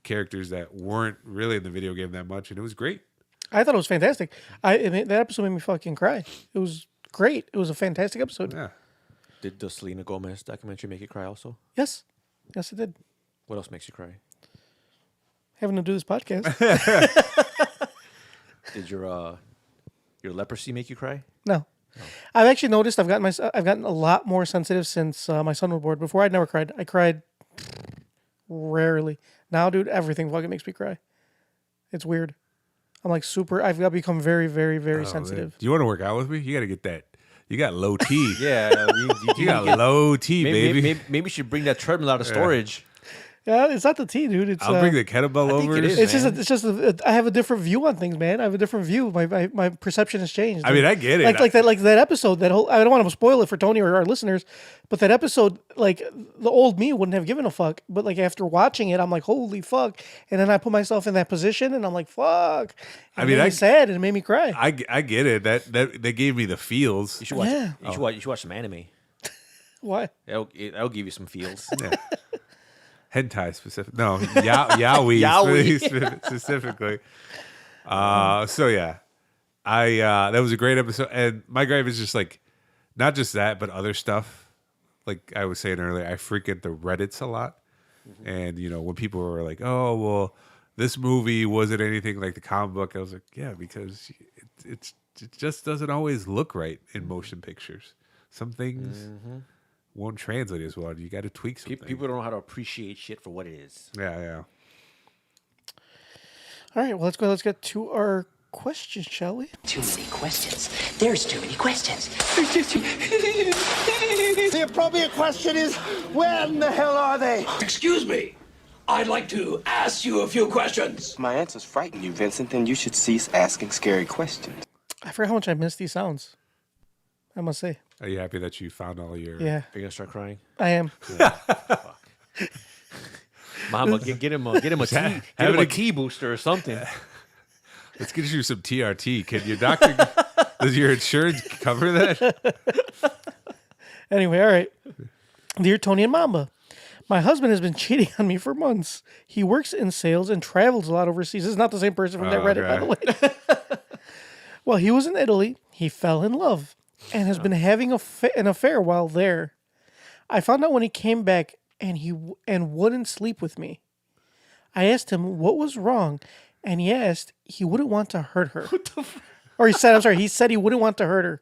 characters that weren't really in the video game that much, and it was great. I thought it was fantastic. That episode made me fucking cry. It was great. It was a fantastic episode. Yeah. Did the Selena Gomez documentary make you cry also? Yes, it did. What else makes you cry? Having to do this podcast. Did your leprosy make you cry? No. I've actually noticed I've gotten a lot more sensitive since my son was born. Before I'd never cried. I cried rarely. Now, dude, everything fucking makes me cry. It's weird. I'm like I've got to become very, very, very sensitive. Man. Do you want to work out with me? You got to get that. You got low T. Yeah, You got low T, baby. Maybe you should bring that treadmill out of storage. Yeah, it's not the tea, dude. It's I'll bring the kettlebell I think over. it is. It's man. just I have a different view on things, man. I have a different view. My perception has changed. I mean, I get it. Like that episode. That whole. I don't want to spoil it for Tony or our listeners, but that episode, like the old me wouldn't have given a fuck. But like after watching it, I'm like, holy fuck! And then I put myself in that position, and I'm like, fuck. And it made me sad, and it made me cry. I get it. That gave me the feels. You should watch. Yeah. You should watch some anime. Why? That'll give you some feels. Yeah. Hentai specific. No, yaoi Yaoi. specifically. So yeah. that was a great episode, and my gripe is just like, not just that, but other stuff. Like I was saying earlier, I frequent the Reddits a lot, and when people were like, "Oh, well, this movie wasn't anything like the comic book," I was like, "Yeah, because it just doesn't always look right in motion pictures. Some things won't translate as well. You got to tweak something." People don't know how to appreciate shit for what it is. Yeah. All right, well, let's go. Let's get to our questions, shall we? Too many questions. There's too many questions. The appropriate question is, when the hell are they? Excuse me. I'd like to ask you a few questions. My answers frighten you, Vincent, then you should cease asking scary questions. I forgot how much I missed these sounds. I must say. Are you happy that you found all your? Yeah. Are you gonna start crying? I am. Mama, get him a key booster or something. Let's get you some TRT. Can your doctor? Does your insurance cover that? Anyway, all right. Dear Tony and Momba, my husband has been cheating on me for months. He works in sales and travels a lot overseas. This is not the same person from that Reddit, by the way. While he was in Italy, he fell in love and has been having an affair while there. I found out when he came back and wouldn't sleep with me. I asked him what was wrong, and he wouldn't want to hurt her. What the Or he said he wouldn't want to hurt her.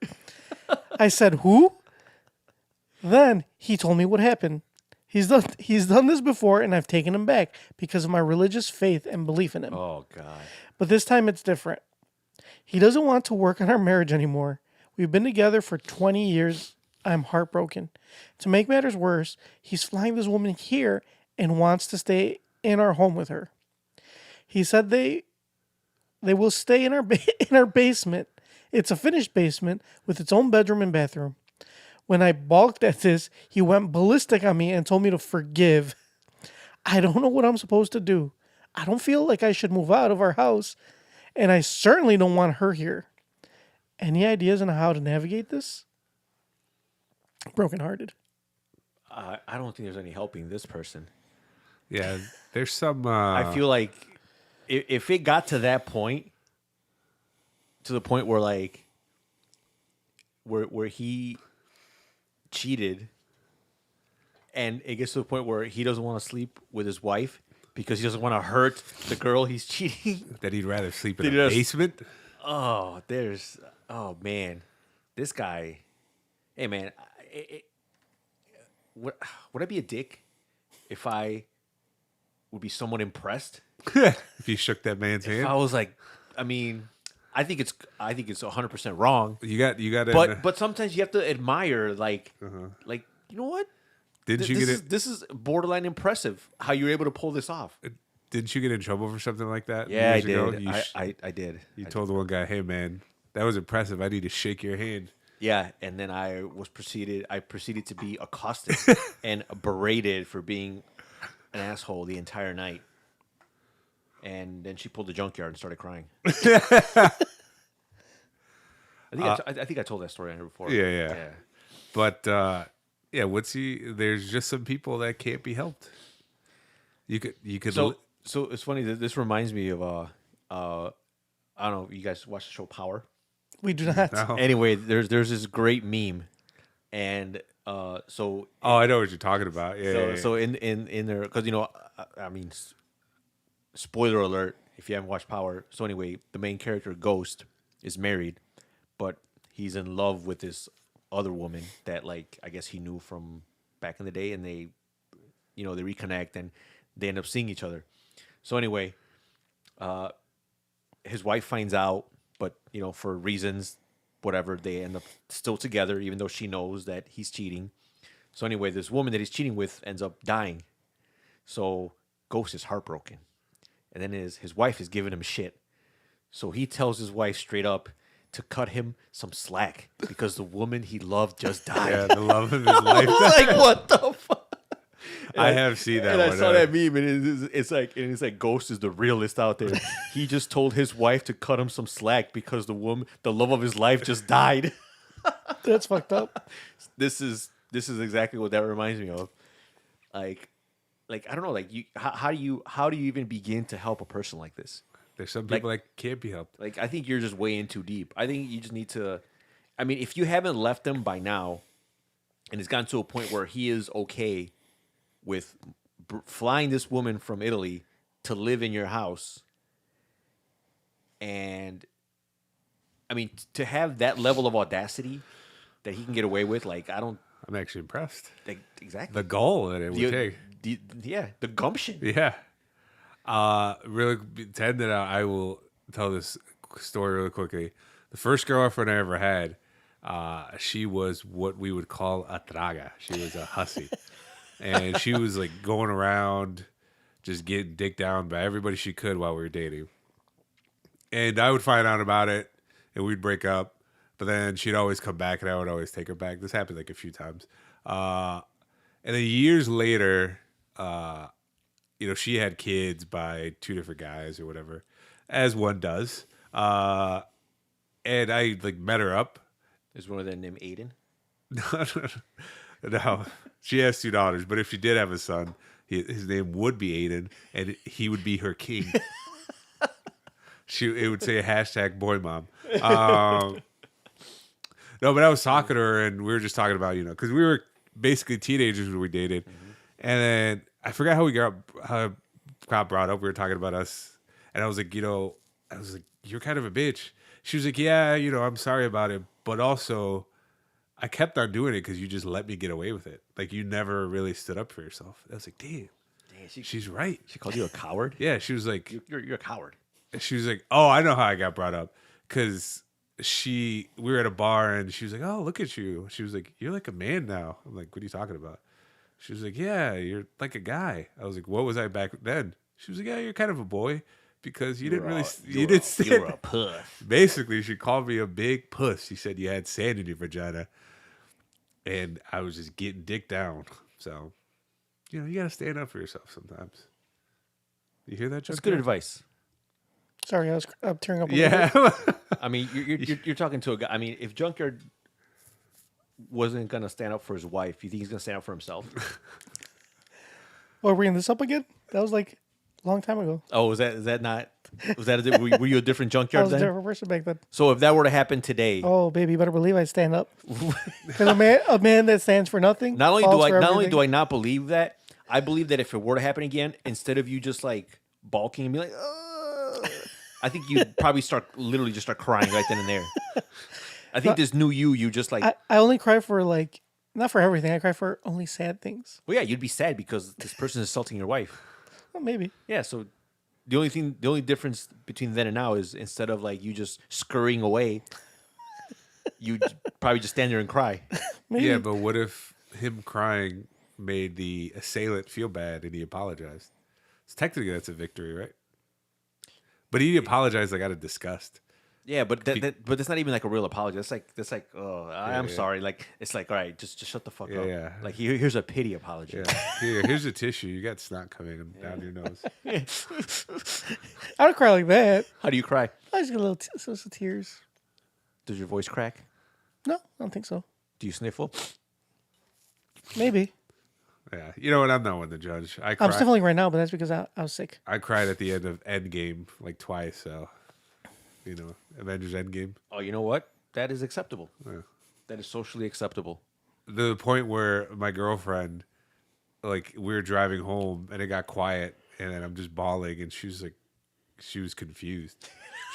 I said, who? Then he told me what happened. He's done this before, and I've taken him back because of my religious faith and belief in him. Oh, God. But this time it's different. He doesn't want to work on our marriage anymore. We've been together for 20 years. I'm heartbroken. To make matters worse, he's flying this woman here and wants to stay in our home with her. He said they will stay in our basement. It's a finished basement with its own bedroom and bathroom. When I balked at this, he went ballistic on me and told me to forgive. I don't know what I'm supposed to do. I don't feel like I should move out of our house, and I certainly don't want her here. Any ideas on how to navigate this? Brokenhearted. I don't think there's any helping this person. Yeah, there's some. I feel like if it got to that point, to the point where like where he cheated, and it gets to the point where he doesn't want to sleep with his wife because he doesn't want to hurt the girl he's cheating. That he'd rather sleep in a basement. Oh man, this guy. Hey man, would I be a dick if I would be somewhat impressed? If you shook that man's hand, I was like, I mean, I think it's 100% wrong. You got to. But sometimes you have to admire, like you know what? This is borderline impressive how you're able to pull this off. Didn't you get in trouble for something like that? Yeah, years I ago? did. I did. You told the one guy, "Hey, man, that was impressive. I need to shake your hand." Yeah, and then I proceeded to be accosted and berated for being an asshole the entire night. And then she pulled the junkyard and started crying. I think I told that story on here before. Yeah. But there's just some people that can't be helped. You could. So it's funny that this reminds me of I don't know if you guys watch the show Power. We do not. No. Anyway, there's this great meme, and so. Oh, I know what you're talking about. Yeah. So in there, because I mean, spoiler alert if you haven't watched Power. So anyway, the main character Ghost is married, but he's in love with this other woman that I guess he knew from back in the day, and they reconnect and they end up seeing each other. So anyway, his wife finds out, but for reasons, whatever, they end up still together, even though she knows that he's cheating. So anyway, this woman that he's cheating with ends up dying. So Ghost is heartbroken. And then his wife is giving him shit. So he tells his wife straight up to cut him some slack because the woman he loved just died. Yeah, the love of his life. Like, what the fuck? I have seen that. And I saw that meme, and it's like Ghost is the realist out there. He just told his wife to cut him some slack because the love of his life, just died. That's fucked up. This is exactly what that reminds me of. Like I don't know. Like how do you even begin to help a person like this? There's some people that can't be helped. Like, I think you're just way in too deep. I think you just need to. I mean, if you haven't left him by now, and it's gotten to a point where he is okay with flying this woman from Italy to live in your house, and I mean, to have that level of audacity that he can get away with, like, I'm actually impressed. Like, exactly. The goal that it would take. The gumption. Yeah. Really, Ted, that I will tell this story really quickly. The first girlfriend I ever had, she was what we would call a traga. She was a hussy. And she was like going around just getting dicked down by everybody she could while we were dating. And I would find out about it and we'd break up. But then she'd always come back and I would always take her back. This happened like a few times. And then years later, she had kids by two different guys or whatever, as one does. And I like met her up. Is one of them named Aiden? No, she has two daughters. But if she did have a son, his name would be Aiden, and he would be her king. It would say #boy mom. No, but I was talking to her, and we were just talking about because we were basically teenagers when we dated, and then I forgot how it got brought up. We were talking about us, and I was like, you're kind of a bitch. She was like, yeah, I'm sorry about it, but also I kept on doing it because you just let me get away with it. Like, you never really stood up for yourself. I was like, damn, she's right. She called you a coward? Yeah, she was like, you're a coward. She was like, oh, I know how I got brought up, because we were at a bar and she was like, oh, look at you. She was like, you're like a man now. I'm like, what are you talking about? She was like, yeah, you're like a guy. I was like, what was I back then? She was like, yeah, you're kind of a boy because you didn't really, you didn't stand. You were a puss. Basically, she called me a big puss. She said you had sand in your vagina, and I was just getting dick down. So, you got to stand up for yourself sometimes. You hear that? That's good advice. Sorry, I was tearing up. I mean, you're talking to a guy. I mean, if Junkyard wasn't gonna stand up for his wife, you think he's gonna stand up for himself? Well, are we bringing this up again? That was like a long time ago. Oh, was that not? Were you a different Junkyard I was then? a different person back then. So if that were to happen today, oh baby, you better believe I stand up. Because a man that stands for nothing. Not only do I not believe that, I believe that if it were to happen again, instead of you just like balking and be like, I think you'd probably start crying right then and there. I think this new you just like. I only cry for like, not for everything. I cry for only sad things. Well, yeah, you'd be sad because this person is insulting your wife. Well, maybe. Yeah, so the only difference between then and now is instead of like you just scurrying away, you probably just stand there and cry. Maybe. Yeah, but what if him crying made the assailant feel bad and he apologized? So technically, that's a victory, right? But he apologized like out of disgust. Yeah, but that's not even like a real apology. That's like oh, I'm sorry. Like it's like all right, just shut the fuck up. Yeah. Like here's a pity apology. Yeah. Here's a tissue. You got snot coming down your nose. I don't cry like that. How do you cry? I just get a little some tears. Does your voice crack? No, I don't think so. Do you sniffle? Maybe. Yeah, you know what? I'm not one to judge. I'm sniffling right now, but that's because I was sick. I cried at the end of Endgame like twice. So, Avengers Endgame. Oh, you know what? That is acceptable. Yeah. That is socially acceptable. The point where my girlfriend, like, we were driving home and it got quiet, and then I'm just bawling, and she was confused.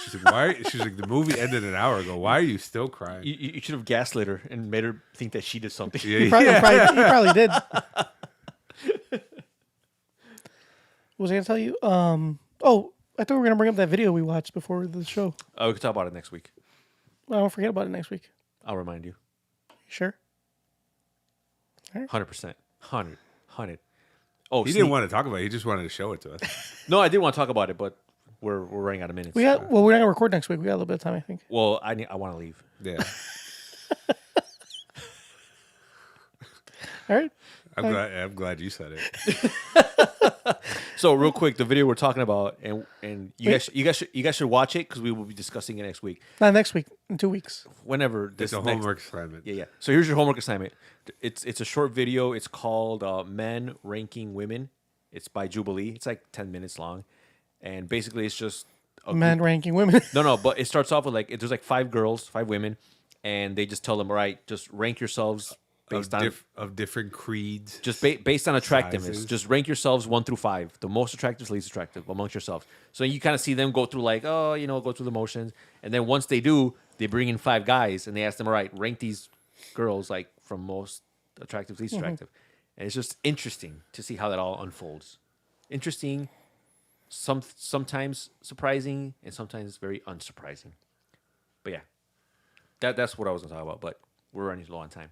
She's like, "Why?" She's like, "The movie ended an hour ago. Why are you still crying?" You should have gaslit her and made her think that she did something. Yeah, he probably did. What was I going to tell you? I thought we were going to bring up that video we watched before the show. Oh, we can talk about it next week. Well, I won't forget about it next week. I'll remind you. Sure. 100%. 100. Oh, he didn't want to talk about it. He just wanted to show it to us. No, I did want to talk about it, but we're running out of minutes. We're not going to record next week. We got a little bit of time, I think. Well, I want to leave. Yeah. All right. I'm glad you said it. So real quick, the video we're talking about, and you guys should watch it because we will be discussing it next week. Not next week, in 2 weeks. Whenever It's a homework assignment. Yeah. So here's your homework assignment. It's a short video. It's called "Men Ranking Women." It's by Jubilee. It's like 10 minutes long, and basically it's just Men ranking women. No, but it starts off with like there's like 5 girls, 5 women, and they just tell them, all right, just rank yourselves based on of different creeds. just based on attractiveness. sizes. Just rank yourselves 1 through 5, the most attractive, least attractive amongst yourselves. So you kind of see them go through like, go through the motions, and then once they do, they bring in 5 guys and they ask them, all right, rank these girls like from most attractive, least attractive, and it's just interesting to see how that all unfolds. Interesting. Sometimes surprising and sometimes very unsurprising. But yeah, that's what I was going to talk about. But we're running low on time.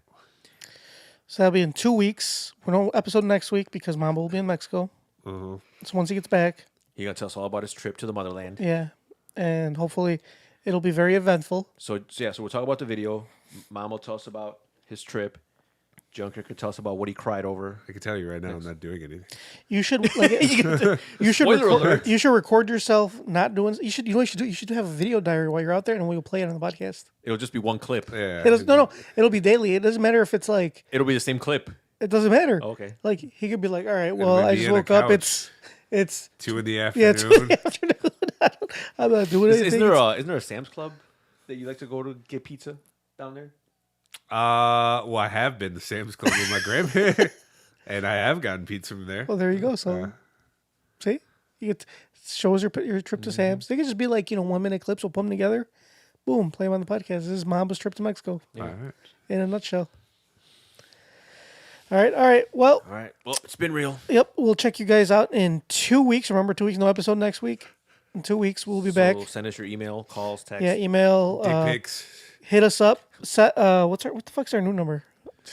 So that'll be in 2 weeks. We're no episode next week because Momba will be in Mexico. So once he gets back, He's going to tell us all about his trip to the motherland. yeah, and hopefully it'll be very eventful. So we'll talk about the video. Mom will tell us about his trip. Junker could tell us about what he cried over. I can tell you right now, I'm not doing anything. You should you should Spoiler record, alert. you should record yourself not doing. You should you should have a video diary while you're out there, and we'll play it on the podcast. It'll just be one clip. Yeah. It'll be daily. It doesn't matter if it's like. It'll be the same clip. It doesn't matter. Okay. Like he could be like, all right, well, maybe I just in a woke up. couch. It's 2 in the yeah, afternoon. 2 in the afternoon. I'm not doing anything. Isn't there a Sam's Club that you like to go to get pizza down there? Well, I have been to Sam's Club with my grandparents, and I have gotten pizza from there. Well, there you go. So, see, you get shows your trip to Sam's. They could just be like 1 minute clips. We'll put them together. Boom, play them on the podcast. This is Momba's trip to Mexico All right. in a nutshell. All right. Well, All right. Well, it's been real. yep. We'll check you guys out in 2 weeks. Remember, 2 weeks, no episode next week. In 2 weeks, we'll be back. So send us your email, calls, text. Yeah, email. Dick pics. Hit us up. What the fuck's our new number?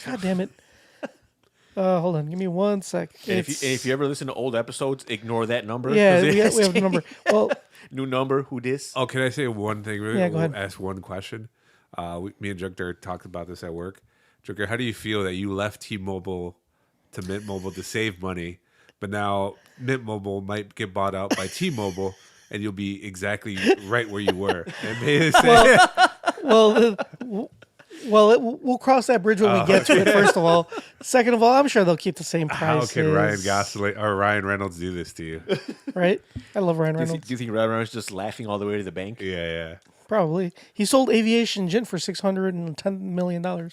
God damn it. Hold on. Give me 1 sec. And if you ever listen to old episodes, ignore that number. Yeah, 'cause it we have the number. Well, new number. Who dis? Oh, can I say one thing? Really? Yeah, go ahead. Ask one question. Me and Junker talked about this at work. Junker, how do you feel that you left T-Mobile to Mint Mobile to save money, but now Mint Mobile might get bought out by T-Mobile, and you'll be exactly right where you were? And they say, we'll cross that bridge when we get to it. First of all, second of all, I'm sure they'll keep the same how prices. can Ryan Gosling or Ryan Reynolds do this to you? Right? I love Ryan Do you Reynolds. think Ryan Reynolds just laughing all the way to the bank? Yeah. Probably. He sold Aviation Gin for $610 million. But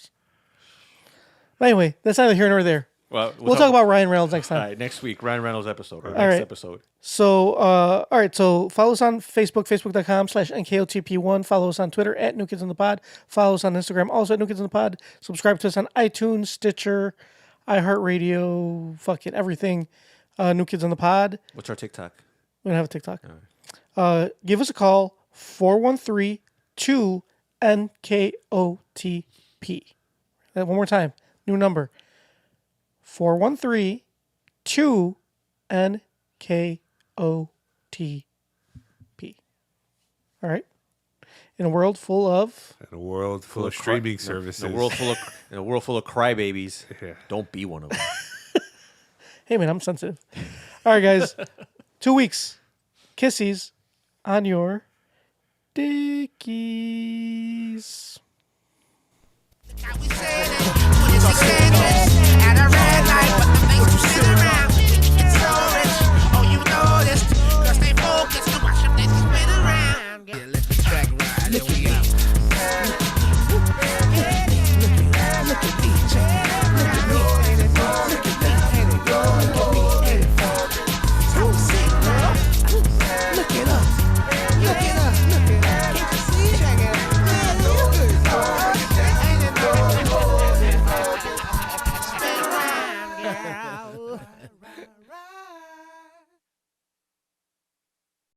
anyway, that's neither here nor there. Well, We'll talk about Ryan Reynolds next all time. right, next week, Ryan Reynolds episode. Or All next right. episode. So, all right. So follow us on Facebook, facebook.com/NKOTP1. Follow us on Twitter at New Kids on the Pod. Follow us on Instagram, also at New Kids on the Pod. Subscribe to us on iTunes, Stitcher, iHeartRadio, fucking everything. New Kids on the Pod. What's our TikTok? We don't have a TikTok. Give us a call, 413-2-NKOTP. One more time. New number. 413-2-NKOTP. All right. In a world full of In a world full of streaming services. In a world full of crybabies. Yeah. Don't be one of them. hey man, I'm sensitive. All right, guys. 2 weeks. Kissies on your dickies. At a red light, but the makes you sit around.